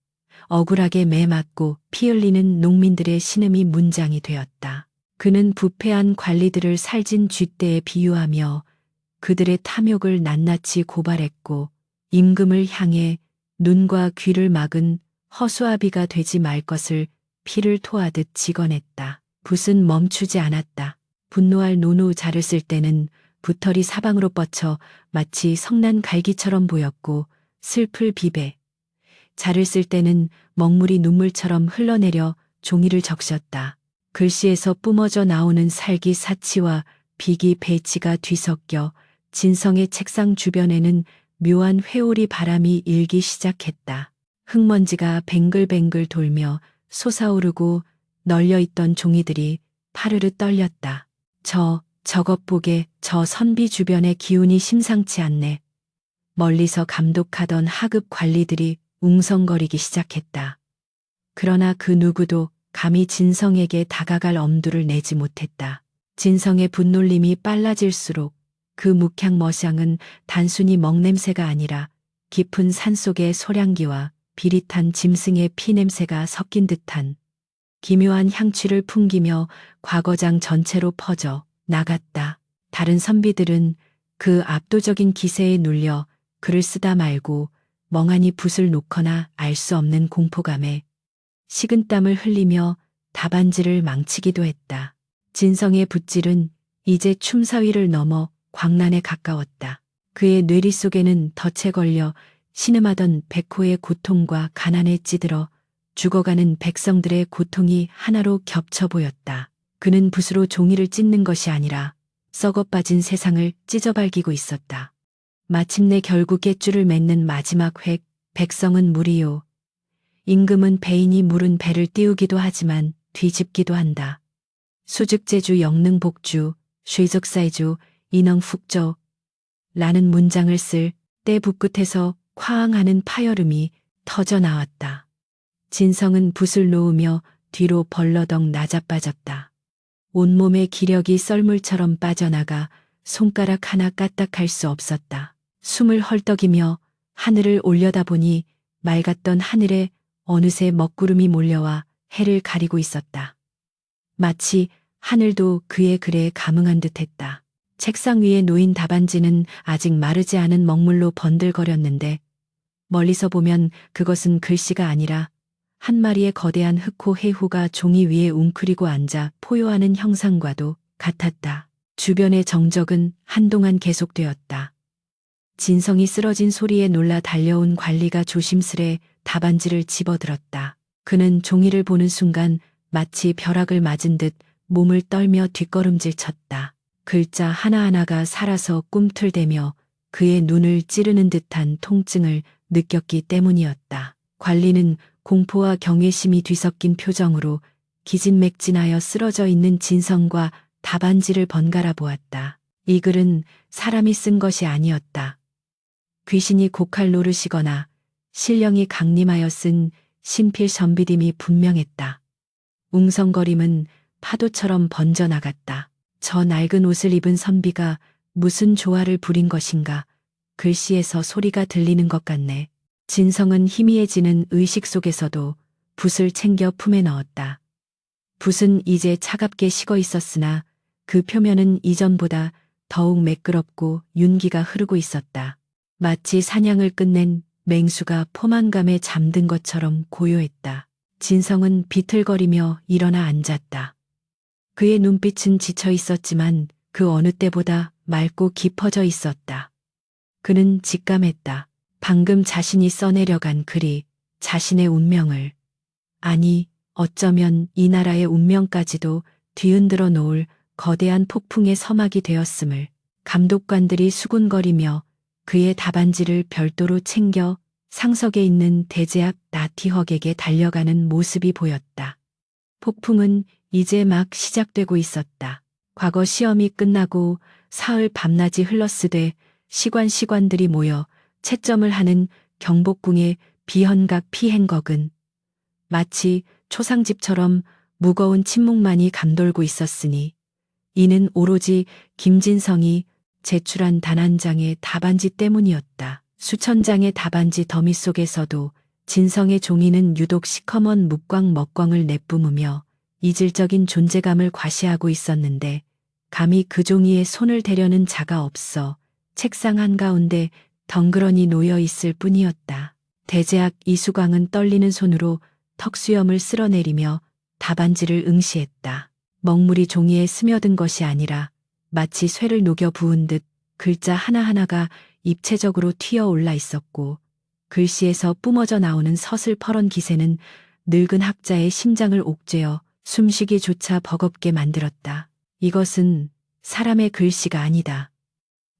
억울하게 매맞고 피 흘리는 농민들의 신음이 문장이 되었다. 그는 부패한 관리들을 살진 쥐떼에 비유하며 그들의 탐욕을 낱낱이 고발했고 임금을 향해 눈과 귀를 막은 허수아비가 되지 말 것을 피를 토하듯 직언했다. 붓은 멈추지 않았다. 분노할 노노 자를 쓸 때는 붓털이 사방으로 뻗쳐 마치 성난 갈기처럼 보였고 슬플 비배. 자를 쓸 때는 먹물이 눈물처럼 흘러내려 종이를 적셨다. 글씨에서 뿜어져 나오는 살기 사치와 비기 배치가 뒤섞여 진성의 책상 주변에는 묘한 회오리 바람이 일기 시작했다. 흙먼지가 뱅글뱅글 돌며 솟아오르고 널려있던 종이들이 파르르 떨렸다. 저것 보게 저 선비 주변의 기운이 심상치 않네. 멀리서 감독하던 하급 관리들이 웅성거리기 시작했다. 그러나 그 누구도 감히 진성에게 다가갈 엄두를 내지 못했다. 진성의 분놀림이 빨라질수록 그 묵향머샹은 단순히 먹냄새가 아니라 깊은 산속의 소량기와 비릿한 짐승의 피냄새가 섞인 듯한 기묘한 향취를 풍기며 과거장 전체로 퍼져 나갔다. 다른 선비들은 그 압도적인 기세에 눌려 글을 쓰다 말고 멍하니 붓을 놓거나 알 수 없는 공포감에 식은땀을 흘리며 답안지를 망치기도 했다. 진성의 붓질은 이제 춤사위를 넘어 광란에 가까웠다. 그의 뇌리 속에는 덫에 걸려 신음하던 백호의 고통과 가난에 찌들어 죽어가는 백성들의 고통이 하나로 겹쳐 보였다. 그는 붓으로 종이를 찢는 것이 아니라 썩어 빠진 세상을 찢어발기고 있었다. 마침내 결국 탯줄을 맺는 마지막 획, 백성은 물이요. 임금은 배인이 물은 배를 띄우기도 하지만 뒤집기도 한다. 수즉제주 영능복주, 쇠적사이주, 인엉푹저 라는 문장을 쓸 때 붓끝에서 쾅하는 파열음이 터져 나왔다. 진성은 붓을 놓으며 뒤로 벌러덩 낮아빠졌다. 온몸의 기력이 썰물처럼 빠져나가 손가락 하나 까딱할 수 없었다. 숨을 헐떡이며 하늘을 올려다보니 맑았던 하늘에 어느새 먹구름이 몰려와 해를 가리고 있었다. 마치 하늘도 그의 글에 감흥한 듯했다. 책상 위에 놓인 답안지는 아직 마르지 않은 먹물로 번들거렸는데 멀리서 보면 그것은 글씨가 아니라 한 마리의 거대한 흑호 해후가 종이 위에 웅크리고 앉아 포효하는 형상과도 같았다. 주변의 정적은 한동안 계속되었다. 진성이 쓰러진 소리에 놀라 달려온 관리가 조심스레 답안지를 집어들었다. 그는 종이를 보는 순간 마치 벼락을 맞은 듯 몸을 떨며 뒷걸음질 쳤다. 글자 하나하나가 살아서 꿈틀대며 그의 눈을 찌르는 듯한 통증을 느꼈기 때문이었다. 관리는 공포와 경외심이 뒤섞인 표정으로 기진맥진하여 쓰러져 있는 진성과 답안지를 번갈아 보았다. 이 글은 사람이 쓴 것이 아니었다. 귀신이 곡할 노릇이거나 신령이 강림하여 쓴 신필 선비딤이 분명했다. 웅성거림은 파도처럼 번져나갔다. 저 낡은 옷을 입은 선비가 무슨 조화를 부린 것인가. 글씨에서 소리가 들리는 것 같네. 진성은 희미해지는 의식 속에서도 붓을 챙겨 품에 넣었다. 붓은 이제 차갑게 식어 있었으나 그 표면은 이전보다 더욱 매끄럽고 윤기가 흐르고 있었다. 마치 사냥을 끝낸 맹수가 포만감에 잠든 것처럼 고요했다. 진성은 비틀거리며 일어나 앉았다. 그의 눈빛은 지쳐 있었지만 그 어느 때보다 맑고 깊어져 있었다. 그는 직감했다. 방금 자신이 써내려간 글이 자신의 운명을, 아니 어쩌면 이 나라의 운명까지도 뒤흔들어 놓을 거대한 폭풍의 서막이 되었음을. 감독관들이 수군거리며 그의 답안지를 별도로 챙겨 상석에 있는 대제학 나티헉에게 달려가는 모습이 보였다. 폭풍은 이제 막 시작되고 있었다. 과거 시험이 끝나고 사흘 밤낮이 흘렀으되 시관들이 모여 채점을 하는 경복궁의 비현각 피행각은 마치 초상집처럼 무거운 침묵만이 감돌고 있었으니 이는 오로지 김진성이 제출한 단 한 장의 답안지 때문이었다. 수천 장의 답안지 더미 속에서도 진성의 종이는 유독 시커먼 묵광 먹광을 내뿜으며 이질적인 존재감을 과시하고 있었는데 감히 그 종이에 손을 대려는 자가 없어 책상 한가운데 덩그러니 놓여 있을 뿐이었다. 대제학 이수광은 떨리는 손으로 턱수염을 쓸어내리며 답안지를 응시했다. 먹물이 종이에 스며든 것이 아니라 마치 쇠를 녹여 부은 듯 글자 하나하나가 입체적으로 튀어 올라 있었고, 글씨에서 뿜어져 나오는 서슬퍼런 기세는 늙은 학자의 심장을 옥죄어 숨쉬기조차 버겁게 만들었다. 이것은 사람의 글씨가 아니다.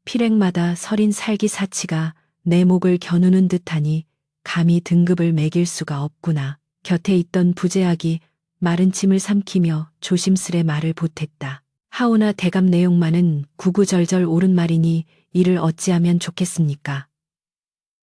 필행마다 서린 살기사치가 내 목을 겨누는 듯하니 감히 등급을 매길 수가 없구나. 곁에 있던 부제학이 마른 침을 삼키며 조심스레 말을 보탰다. 하오나 대감 내용만은 구구절절 옳은 말이니 이를 어찌하면 좋겠습니까?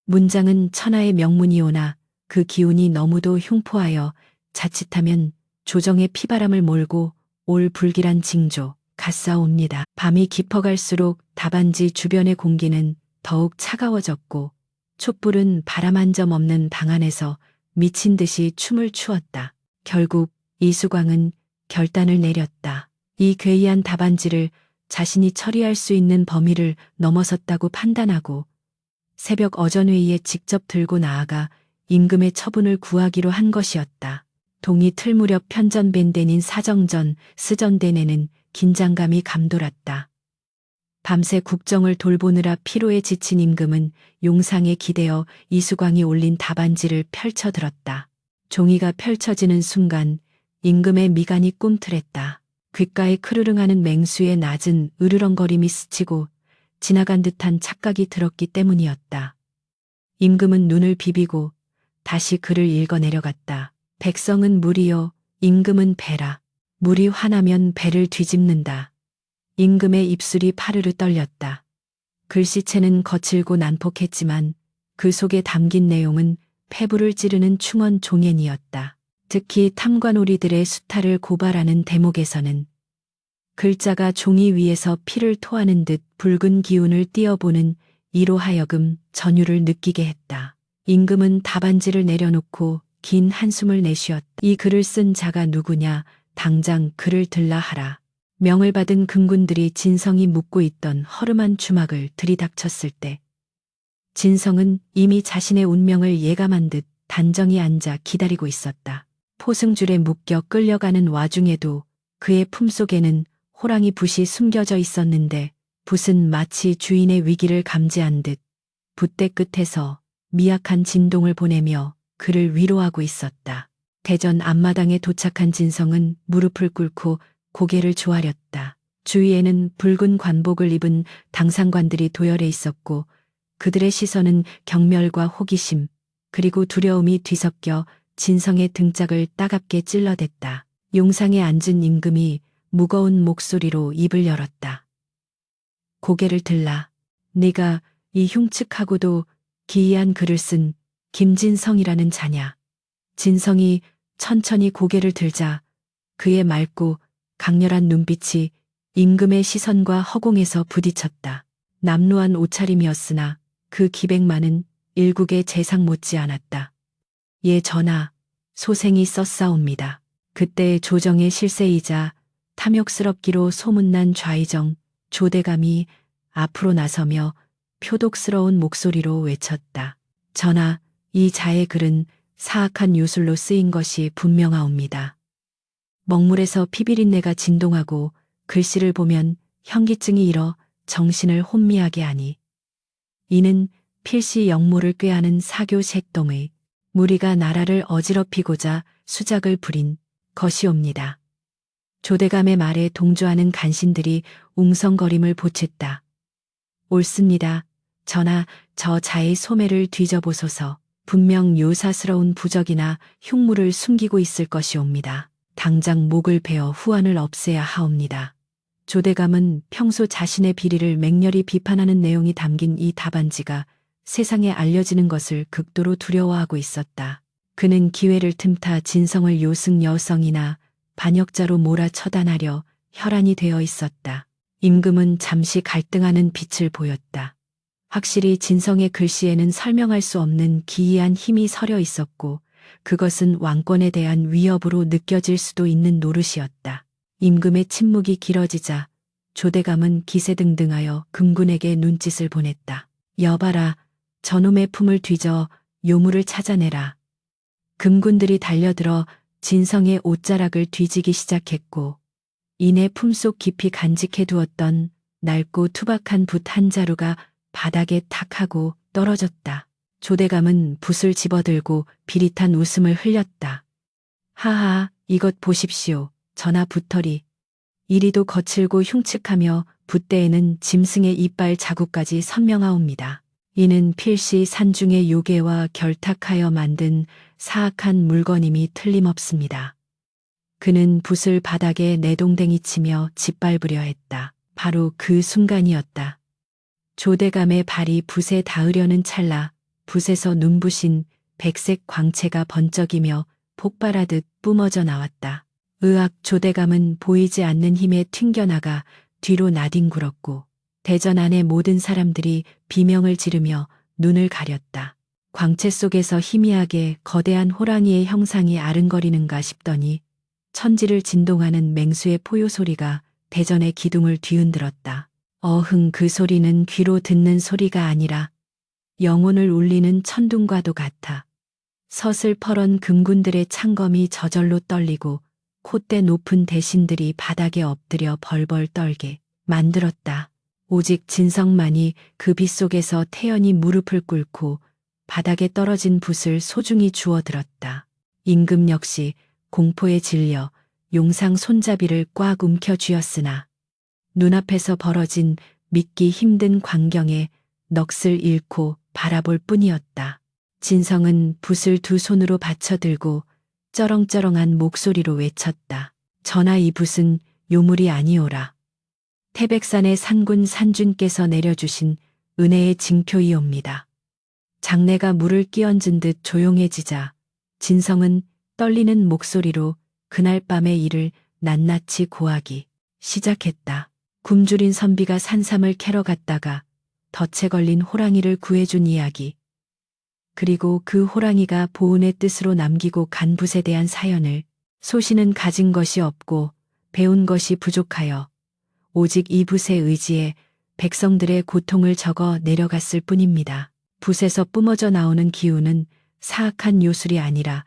문장은 천하의 명문이오나 그 기운이 너무도 흉포하여 자칫하면 조정의 피바람을 몰고 올 불길한 징조 같사옵니다. 밤이 깊어갈수록 답안지 주변의 공기는 더욱 차가워졌고 촛불은 바람 한 점 없는 방 안에서 미친 듯이 춤을 추었다. 결국 이수광은 결단을 내렸다. 이 괴이한 답안지를 자신이 처리할 수 있는 범위를 넘어섰다고 판단하고 새벽 어전회의에 직접 들고 나아가 임금의 처분을 구하기로 한 것이었다. 동이 틀 무렵 편전밴댄인 사정전 스전대내는 긴장감이 감돌았다. 밤새 국정을 돌보느라 피로에 지친 임금은 용상에 기대어 이수광이 올린 답안지를 펼쳐들었다. 종이가 펼쳐지는 순간 임금의 미간이 꿈틀했다. 귓가에 크르릉하는 맹수의 낮은 으르렁거림이 스치고 지나간 듯한 착각이 들었기 때문이었다. 임금은 눈을 비비고 다시 글을 읽어 내려갔다. 백성은 물이요, 임금은 배라. 물이 화나면 배를 뒤집는다. 임금의 입술이 파르르 떨렸다. 글씨체는 거칠고 난폭했지만 그 속에 담긴 내용은 폐부를 찌르는 충언 종연이었다. 특히 탐관오리들의 수탈을 고발하는 대목에서는 글자가 종이 위에서 피를 토하는 듯 붉은 기운을 띄어보는 이로 하여금 전율을 느끼게 했다. 임금은 답안지를 내려놓고 긴 한숨을 내쉬었다. 이 글을 쓴 자가 누구냐, 당장 그를 들라 하라. 명을 받은 금군들이 진성이 묻고 있던 허름한 주막을 들이닥쳤을 때 진성은 이미 자신의 운명을 예감한 듯 단정히 앉아 기다리고 있었다. 포승줄에 묶여 끌려가는 와중에도 그의 품속에는 호랑이 붓이 숨겨져 있었는데 붓은 마치 주인의 위기를 감지한 듯 붓대 끝에서 미약한 진동을 보내며 그를 위로하고 있었다. 대전 앞마당에 도착한 진성은 무릎을 꿇고 고개를 조아렸다. 주위에는 붉은 관복을 입은 당상관들이 도열해 있었고 그들의 시선은 경멸과 호기심 그리고 두려움이 뒤섞여 진성의 등짝을 따갑게 찔러댔다. 용상에 앉은 임금이 무거운 목소리로 입을 열었다. 고개를 들라. 네가 이 흉측하고도 기이한 글을 쓴 김진성이라는 자냐. 진성이 천천히 고개를 들자 그의 맑고 강렬한 눈빛이 임금의 시선과 허공에서 부딪혔다. 남루한 옷차림이었으나 그 기백만은 일국의 재상 못지 않았다. 예 전하, 소생이 썼사옵니다. 그때의 조정의 실세이자 탐욕스럽기로 소문난 좌의정 조대감이 앞으로 나서며 표독스러운 목소리로 외쳤다. 전하, 이 자의 글은 사악한 유술로 쓰인 것이 분명하옵니다. 먹물에서 피비린내가 진동하고 글씨를 보면 현기증이 일어 정신을 혼미하게 하니 이는 필시 역모를 꾀하는 사교 색동의 무리가 나라를 어지럽히고자 수작을 부린 것이옵니다. 조대감의 말에 동조하는 간신들이 웅성거림을 보챘다. 옳습니다. 전하, 저 자의 소매를 뒤져보소서. 분명 요사스러운 부적이나 흉물을 숨기고 있을 것이옵니다. 당장 목을 베어 후환을 없애야 하옵니다. 조대감은 평소 자신의 비리를 맹렬히 비판하는 내용이 담긴 이 답안지가 세상에 알려지는 것을 극도로 두려워하고 있었다. 그는 기회를 틈타 진성을 요승 여성이나 반역자로 몰아처단하려 혈안이 되어 있었다. 임금은 잠시 갈등하는 빛을 보였다. 확실히 진성의 글씨에는 설명할 수 없는 기이한 힘이 서려 있었고 그것은 왕권에 대한 위협으로 느껴질 수도 있는 노릇이었다. 임금의 침묵이 길어지자 조대감은 기세등등하여 금군에게 눈짓을 보냈다. 여봐라, 저놈의 품을 뒤져 요물을 찾아내라. 금군들이 달려들어 진성의 옷자락을 뒤지기 시작했고 이내 품속 깊이 간직해 두었던 낡고 투박한 붓 한 자루가 바닥에 탁 하고 떨어졌다. 조대감은 붓을 집어들고 비릿한 웃음을 흘렸다. 하하, 이것 보십시오. 전하 붓털이. 이리도 거칠고 흉측하며 붓대에는 짐승의 이빨 자국까지 선명하옵니다. 이는 필시 산중의 요괴와 결탁하여 만든 사악한 물건임이 틀림없습니다. 그는 붓을 바닥에 내동댕이 치며 짓밟으려 했다. 바로 그 순간이었다. 조대감의 발이 붓에 닿으려는 찰나 붓에서 눈부신 백색 광채가 번쩍이며 폭발하듯 뿜어져 나왔다. 으악, 조대감은 보이지 않는 힘에 튕겨나가 뒤로 나뒹굴었고 대전 안의 모든 사람들이 비명을 지르며 눈을 가렸다. 광채 속에서 희미하게 거대한 호랑이의 형상이 아른거리는가 싶더니 천지를 진동하는 맹수의 포효 소리가 대전의 기둥을 뒤흔들었다. 어흥, 그 소리는 귀로 듣는 소리가 아니라 영혼을 울리는 천둥과도 같아. 서슬퍼런 금군들의 창검이 저절로 떨리고 콧대 높은 대신들이 바닥에 엎드려 벌벌 떨게 만들었다. 오직 진성만이 그 빛 속에서 태연히 무릎을 꿇고 바닥에 떨어진 붓을 소중히 주워들었다. 임금 역시 공포에 질려 용상 손잡이를 꽉 움켜쥐었으나 눈앞에서 벌어진 믿기 힘든 광경에 넋을 잃고 바라볼 뿐이었다. 진성은 붓을 두 손으로 받쳐들고 쩌렁쩌렁한 목소리로 외쳤다. 전하, 이 붓은 요물이 아니오라. 태백산의 산군 산준께서 내려주신 은혜의 징표이옵니다. 장내가 물을 끼얹은 듯 조용해지자 진성은 떨리는 목소리로 그날 밤의 일을 낱낱이 고하기 시작했다. 굶주린 선비가 산삼을 캐러 갔다가 덫에 걸린 호랑이를 구해준 이야기. 그리고 그 호랑이가 보은의 뜻으로 남기고 간 붓에 대한 사연을. 소신은 가진 것이 없고 배운 것이 부족하여 오직 이 붓에 의지해 백성들의 고통을 적어 내려갔을 뿐입니다. 붓에서 뿜어져 나오는 기운은 사악한 요술이 아니라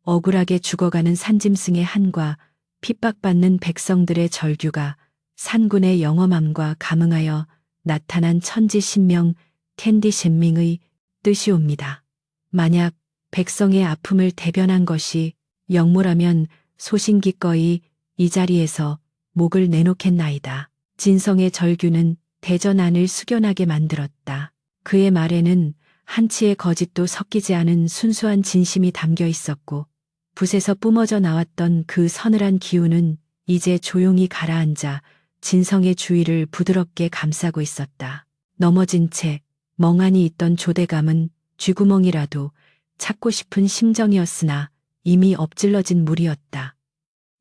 억울하게 죽어가는 산짐승의 한과 핍박받는 백성들의 절규가 산군의 영험함과 감응하여 나타난 천지신명 캔디신밍의 뜻이옵니다. 만약 백성의 아픔을 대변한 것이 영모라면 소신 기꺼이 이 자리에서 목을 내놓겠나이다. 진성의 절규는 대전 안을 숙연하게 만들었다. 그의 말에는 한치의 거짓도 섞이지 않은 순수한 진심이 담겨 있었고 붓에서 뿜어져 나왔던 그 서늘한 기운은 이제 조용히 가라앉아 진성의 주위를 부드럽게 감싸고 있었다. 넘어진 채 멍하니 있던 조대감은 쥐구멍이라도 찾고 싶은 심정이었으나 이미 엎질러진 물이었다.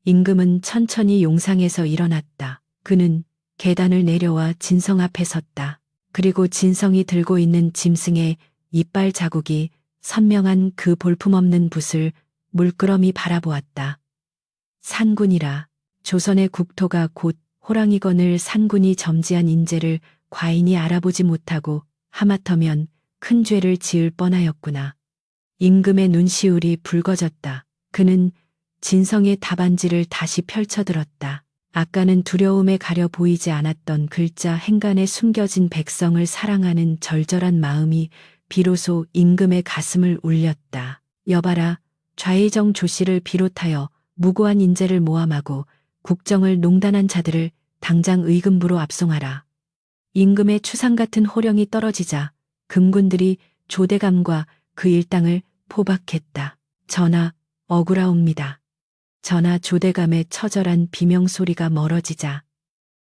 임금은 천천히 용상에서 일어났다. 그는 계단을 내려와 진성 앞에 섰다. 그리고 진성이 들고 있는 짐승의 이빨 자국이 선명한 그 볼품없는 붓을 물끄러미 바라보았다. 산군이라. 조선의 국토가 곧 호랑이건을 산군이 점지한 인재를 과인이 알아보지 못하고 하마터면 큰 죄를 지을 뻔하였구나. 임금의 눈시울이 붉어졌다. 그는 진성의 답안지를 다시 펼쳐들었다. 아까는 두려움에 가려 보이지 않았던 글자 행간에 숨겨진 백성을 사랑하는 절절한 마음이 비로소 임금의 가슴을 울렸다. 여봐라, 좌의정 조씨를 비롯하여 무고한 인재를 모함하고 국정을 농단한 자들을 당장 의금부로 압송하라. 임금의 추상 같은 호령이 떨어지자 금군들이 조대감과 그 일당을 포박했다. 전하, 억울하옵니다. 전하, 조대감의 처절한 비명소리가 멀어지자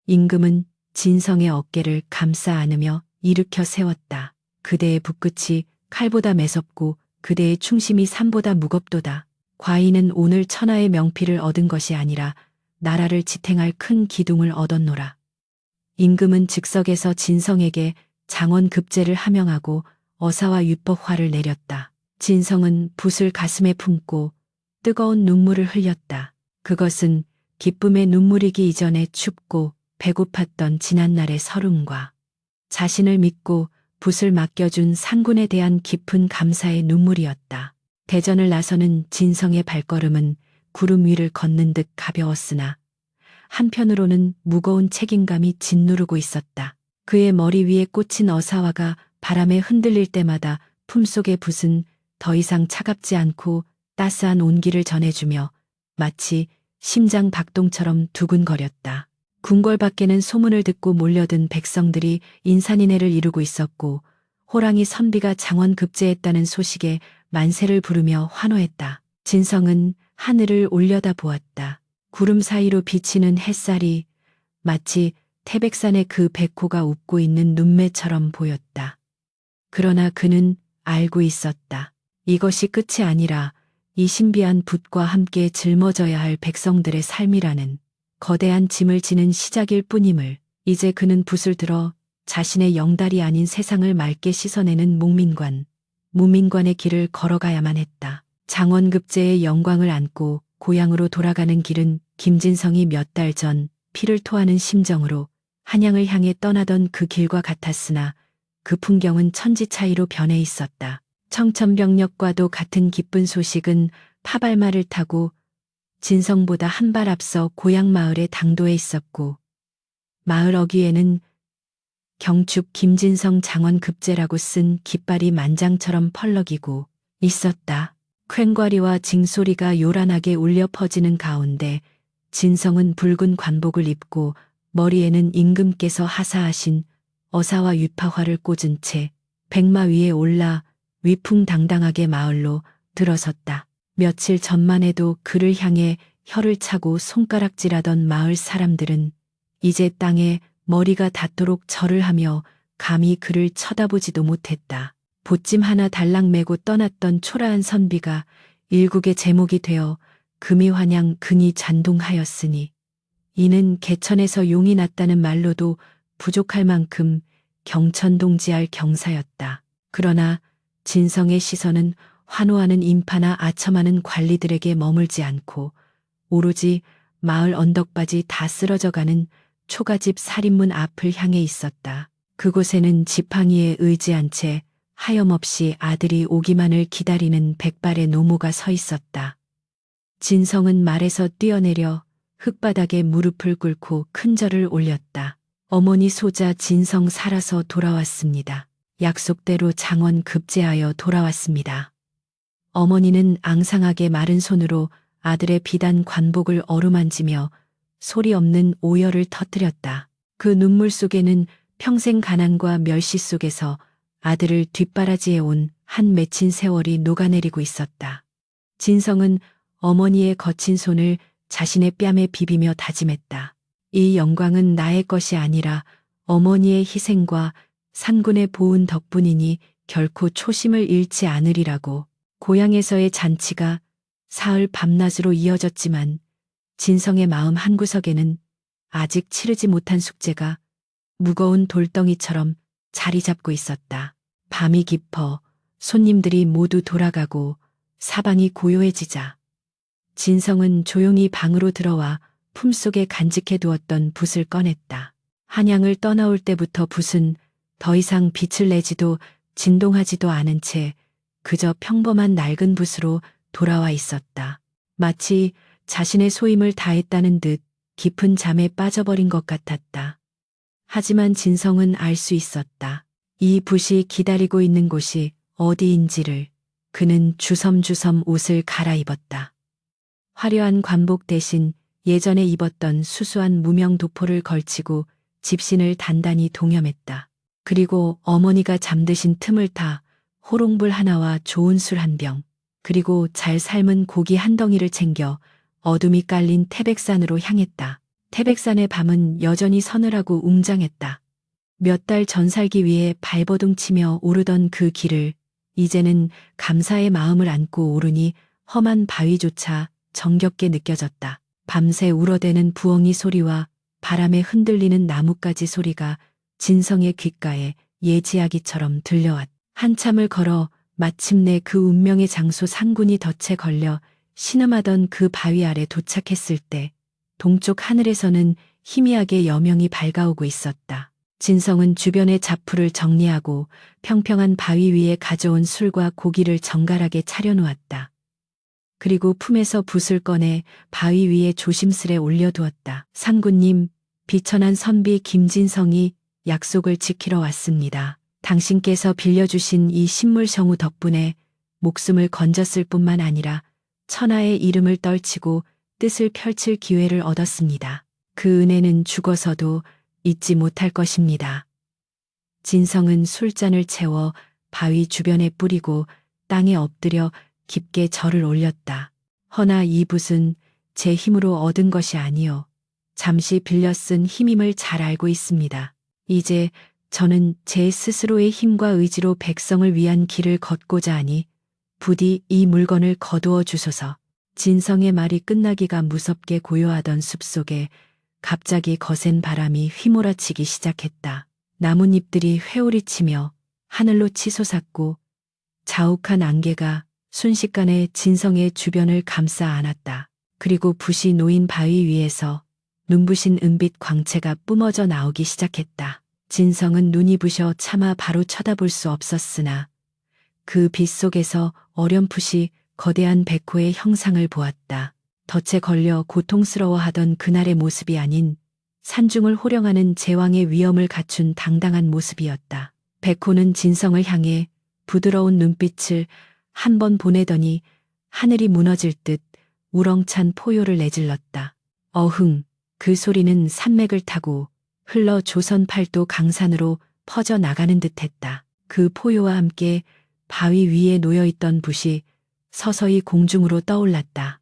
임금은 진성의 어깨를 감싸 안으며 일으켜 세웠다. 그대의 붓끝이 칼보다 매섭고 그대의 충심이 산보다 무겁도다. 과인은 오늘 천하의 명필을 얻은 것이 아니라 나라를 지탱할 큰 기둥을 얻었노라. 임금은 즉석에서 진성에게 장원급제를 하명하고 어사와 율법화를 내렸다. 진성은 붓을 가슴에 품고 뜨거운 눈물을 흘렸다. 그것은 기쁨의 눈물이기 이전에 춥고 배고팠던 지난날의 서름과 자신을 믿고 붓을 맡겨준 상군에 대한 깊은 감사의 눈물이었다. 대전을 나서는 진성의 발걸음은 구름 위를 걷는 듯 가벼웠으나 한편으로는 무거운 책임감이 짓누르고 있었다. 그의 머리 위에 꽂힌 어사화가 바람에 흔들릴 때마다 품속의 붓은 더 이상 차갑지 않고 따스한 온기를 전해주며 마치 심장 박동처럼 두근거렸다. 궁궐 밖에는 소문을 듣고 몰려든 백성들이 인산인해를 이루고 있었고 호랑이 선비가 장원 급제했다는 소식에 만세를 부르며 환호했다. 진성은 하늘을 올려다 보았다. 구름 사이로 비치는 햇살이 마치 태백산의 그 백호가 웃고 있는 눈매처럼 보였다. 그러나 그는 알고 있었다. 이것이 끝이 아니라 이 신비한 붓과 함께 짊어져야 할 백성들의 삶이라는 거대한 짐을 지는 시작일 뿐임을. 이제 그는 붓을 들어 자신의 영달이 아닌 세상을 맑게 씻어내는 무민관의 길을 걸어가야만 했다. 장원급제의 영광을 안고 고향으로 돌아가는 길은 김진성이 몇 달 전 피를 토하는 심정으로 한양을 향해 떠나던 그 길과 같았으나 그 풍경은 천지 차이로 변해 있었다. 청천벽력과도 같은 기쁜 소식은 파발마를 타고 진성보다 한 발 앞서 고향 마을에 당도해 있었고 마을 어귀에는 경축 김진성 장원급제라고 쓴 깃발이 만장처럼 펄럭이고 있었다. 쾡과리와 징소리가 요란하게 울려 퍼지는 가운데 진성은 붉은 관복을 입고 머리에는 임금께서 하사하신 어사와 위파화를 꽂은 채 백마 위에 올라 위풍당당하게 마을로 들어섰다. 며칠 전만 해도 그를 향해 혀를 차고 손가락질하던 마을 사람들은 이제 땅에 머리가 닿도록 절을 하며 감히 그를 쳐다보지도 못했다. 보찜 하나 달랑 메고 떠났던 초라한 선비가 일국의 제목이 되어 금이환양 근이 잔동하였으니 이는 개천에서 용이 났다는 말로도 부족할 만큼 경천동지할 경사였다. 그러나 진성의 시선은 환호하는 인파나 아첨하는 관리들에게 머물지 않고 오로지 마을 언덕바지 다 쓰러져가는 초가집 살인문 앞을 향해 있었다. 그곳에는 지팡이에 의지한 채 하염없이 아들이 오기만을 기다리는 백발의 노모가 서 있었다. 진성은 말에서 뛰어내려 흙바닥에 무릎을 꿇고 큰 절을 올렸다. 어머니 소자 진성 살아서 돌아왔습니다. 약속대로 장원 급제하여 돌아왔습니다. 어머니는 앙상하게 마른 손으로 아들의 비단 관복을 어루만지며 소리 없는 오열을 터뜨렸다. 그 눈물 속에는 평생 가난과 멸시 속에서 아들을 뒷바라지해 온 한 맺힌 세월이 녹아내리고 있었다. 진성은 어머니의 거친 손을 자신의 뺨에 비비며 다짐했다. 이 영광은 나의 것이 아니라 어머니의 희생과 상군의 보은 덕분이니 결코 초심을 잃지 않으리라고. 고향에서의 잔치가 사흘 밤낮으로 이어졌지만 진성의 마음 한구석에는 아직 치르지 못한 숙제가 무거운 돌덩이처럼 자리 잡고 있었다. 밤이 깊어 손님들이 모두 돌아가고 사방이 고요해지자 진성은 조용히 방으로 들어와 품속에 간직해 두었던 붓을 꺼냈다. 한양을 떠나올 때부터 붓은 더 이상 빛을 내지도 진동하지도 않은 채 그저 평범한 낡은 붓으로 돌아와 있었다. 마치 자신의 소임을 다했다는 듯 깊은 잠에 빠져버린 것 같았다. 하지만 진성은 알 수 있었다. 이 붓이 기다리고 있는 곳이 어디인지를. 그는 주섬주섬 옷을 갈아입었다. 화려한 관복 대신 예전에 입었던 수수한 무명 도포를 걸치고 집신을 단단히 동여맸다. 그리고 어머니가 잠드신 틈을 타 호롱불 하나와 좋은 술 한 병, 그리고 잘 삶은 고기 한 덩이를 챙겨 어둠이 깔린 태백산으로 향했다. 태백산의 밤은 여전히 서늘하고 웅장했다. 몇 달 전 살기 위해 발버둥 치며 오르던 그 길을 이제는 감사의 마음을 안고 오르니 험한 바위조차 정겹게 느껴졌다. 밤새 울어대는 부엉이 소리와 바람에 흔들리는 나뭇가지 소리가 진성의 귓가에 예지하기처럼 들려왔다. 한참을 걸어 마침내 그 운명의 장소 상군이 덫에 걸려 신음하던 그 바위 아래 도착했을 때 동쪽 하늘에서는 희미하게 여명이 밝아오고 있었다. 진성은 주변의 잡풀을 정리하고 평평한 바위 위에 가져온 술과 고기를 정갈하게 차려놓았다. 그리고 품에서 붓을 꺼내 바위 위에 조심스레 올려두었다. 상구님, 비천한 선비 김진성이 약속을 지키러 왔습니다. 당신께서 빌려주신 이 신물성우 덕분에 목숨을 건졌을 뿐만 아니라 천하의 이름을 떨치고 뜻을 펼칠 기회를 얻었습니다. 그 은혜는 죽어서도 잊지 못할 것입니다. 진성은 술잔을 채워 바위 주변에 뿌리고 땅에 엎드려 깊게 절을 올렸다. 허나 이 붓은 제 힘으로 얻은 것이 아니요. 잠시 빌려 쓴 힘임을 잘 알고 있습니다. 이제 저는 제 스스로의 힘과 의지로 백성을 위한 길을 걷고자 하니 부디 이 물건을 거두어 주소서. 진성의 말이 끝나기가 무섭게 고요하던 숲속에 갑자기 거센 바람이 휘몰아치기 시작했다. 나뭇잎들이 회오리치며 하늘로 치솟았고 자욱한 안개가 순식간에 진성의 주변을 감싸 안았다. 그리고 붓이 놓인 바위 위에서 눈부신 은빛 광채가 뿜어져 나오기 시작했다. 진성은 눈이 부셔 차마 바로 쳐다볼 수 없었으나 그 빛 속에서 어렴풋이 거대한 백호의 형상을 보았다. 덫에 걸려 고통스러워하던 그날의 모습이 아닌 산중을 호령하는 제왕의 위엄을 갖춘 당당한 모습이었다. 백호는 진성을 향해 부드러운 눈빛을 한 번 보내더니 하늘이 무너질 듯 우렁찬 포효를 내질렀다. 어흥, 그 소리는 산맥을 타고 흘러 조선 팔도 강산으로 퍼져 나가는 듯했다. 그 포효와 함께 바위 위에 놓여있던 붓이 서서히 공중으로 떠올랐다.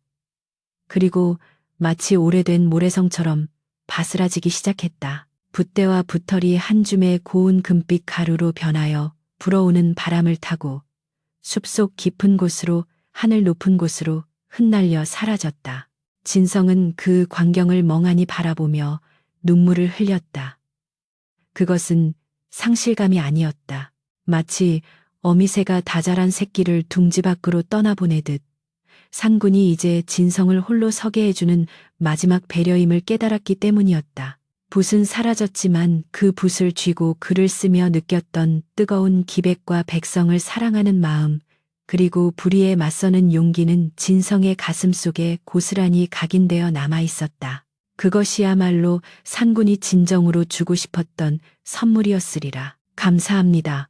그리고 마치 오래된 모래성처럼 바스라지기 시작했다. 붓대와 붓털이 한 줌의 고운 금빛 가루로 변하여 불어오는 바람을 타고 숲속 깊은 곳으로 하늘 높은 곳으로 흩날려 사라졌다. 진성은 그 광경을 멍하니 바라보며 눈물을 흘렸다. 그것은 상실감이 아니었다. 마치 어미새가 다자란 새끼를 둥지 밖으로 떠나보내듯 상군이 이제 진성을 홀로 서게 해주는 마지막 배려임을 깨달았기 때문이었다. 붓은 사라졌지만 그 붓을 쥐고 글을 쓰며 느꼈던 뜨거운 기백과 백성을 사랑하는 마음, 그리고 불의에 맞서는 용기는 진성의 가슴 속에 고스란히 각인되어 남아 있었다. 그것이야말로 상군이 진정으로 주고 싶었던 선물이었으리라. 감사합니다.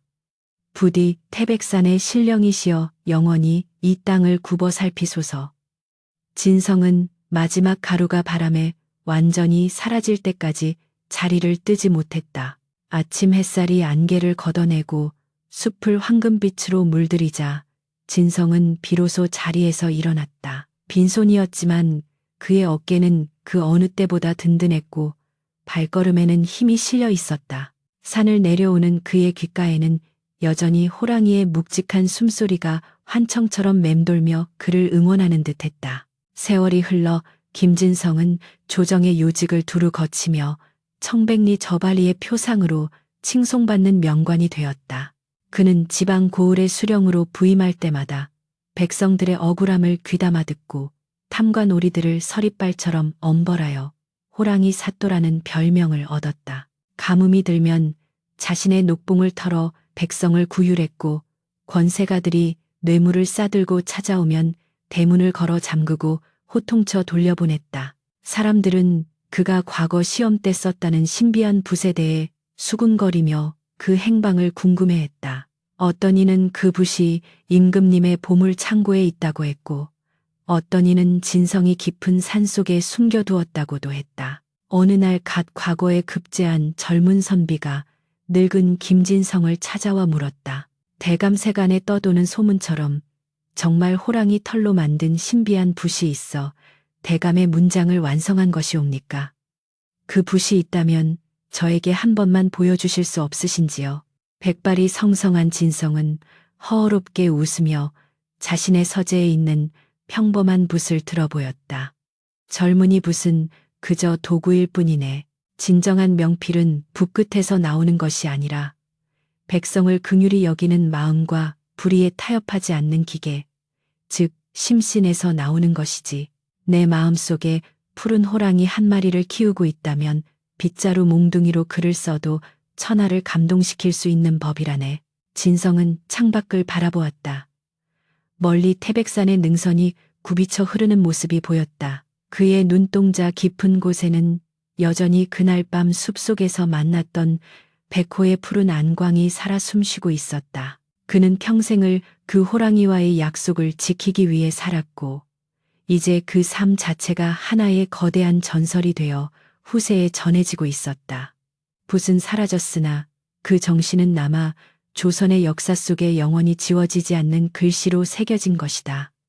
부디 태백산의 신령이시여 영원히 이 땅을 굽어 살피소서. 진성은 마지막 가루가 바람에 완전히 사라질 때까지 자리를 뜨지 못했다. 아침 햇살이 안개를 걷어내고 숲을 황금빛으로 물들이자 진성은 비로소 자리에서 일어났다. 빈손이었지만 그의 어깨는 그 어느 때보다 든든했고 발걸음에는 힘이 실려 있었다. 산을 내려오는 그의 귓가에는 여전히 호랑이의 묵직한 숨소리가 환청처럼 맴돌며 그를 응원하는 듯했다. 세월이 흘러 김진성은 조정의 요직을 두루 거치며 청백리 저발리의 표상으로 칭송받는 명관이 되었다. 그는 지방 고을의 수령으로 부임할 때마다 백성들의 억울함을 귀담아 듣고 탐과 놀이들을 서리빨처럼 엄벌하여 호랑이 사또라는 별명을 얻었다. 가뭄이 들면 자신의 녹봉을 털어 백성을 구휼했고 권세가들이 뇌물을 싸들고 찾아오면 대문을 걸어 잠그고 호통쳐 돌려보냈다. 사람들은 그가 과거 시험 때 썼다는 신비한 붓에 대해 수군거리며 그 행방을 궁금해했다. 어떤 이는 그 붓이 임금님의 보물 창고에 있다고 했고 어떤 이는 진성이 깊은 산속에 숨겨두었다고도 했다. 어느 날 갓 과거에 급제한 젊은 선비가 늙은 김진성을 찾아와 물었다. 대감세간에 떠도는 소문처럼 정말 호랑이 털로 만든 신비한 붓이 있어 대감의 문장을 완성한 것이옵니까? 그 붓이 있다면 저에게 한 번만 보여주실 수 없으신지요? 백발이 성성한 진성은 허어롭게 웃으며 자신의 서재에 있는 평범한 붓을 들어보였다. 젊은이 붓은 그저 도구일 뿐이네. 진정한 명필은 붓끝에서 나오는 것이 아니라 백성을 긍휼히 여기는 마음과 불의에 타협하지 않는 기계, 즉 심신에서 나오는 것이지. 내 마음속에 푸른 호랑이 한 마리를 키우고 있다면 빗자루 몽둥이로 글을 써도 천하를 감동시킬 수 있는 법이라네. 진성은 창밖을 바라보았다. 멀리 태백산의 능선이 굽이쳐 흐르는 모습이 보였다. 그의 눈동자 깊은 곳에는 여전히 그날 밤 숲속에서 만났던 백호의 푸른 안광이 살아 숨쉬고 있었다. 그는 평생을 그 호랑이와의 약속을 지키기 위해 살았고, 이제 그 삶 자체가 하나의 거대한 전설이 되어 후세에 전해지고 있었다. 붓은 사라졌으나 그 정신은 남아 조선의 역사 속에 영원히 지워지지 않는 글씨로 새겨진 것이다.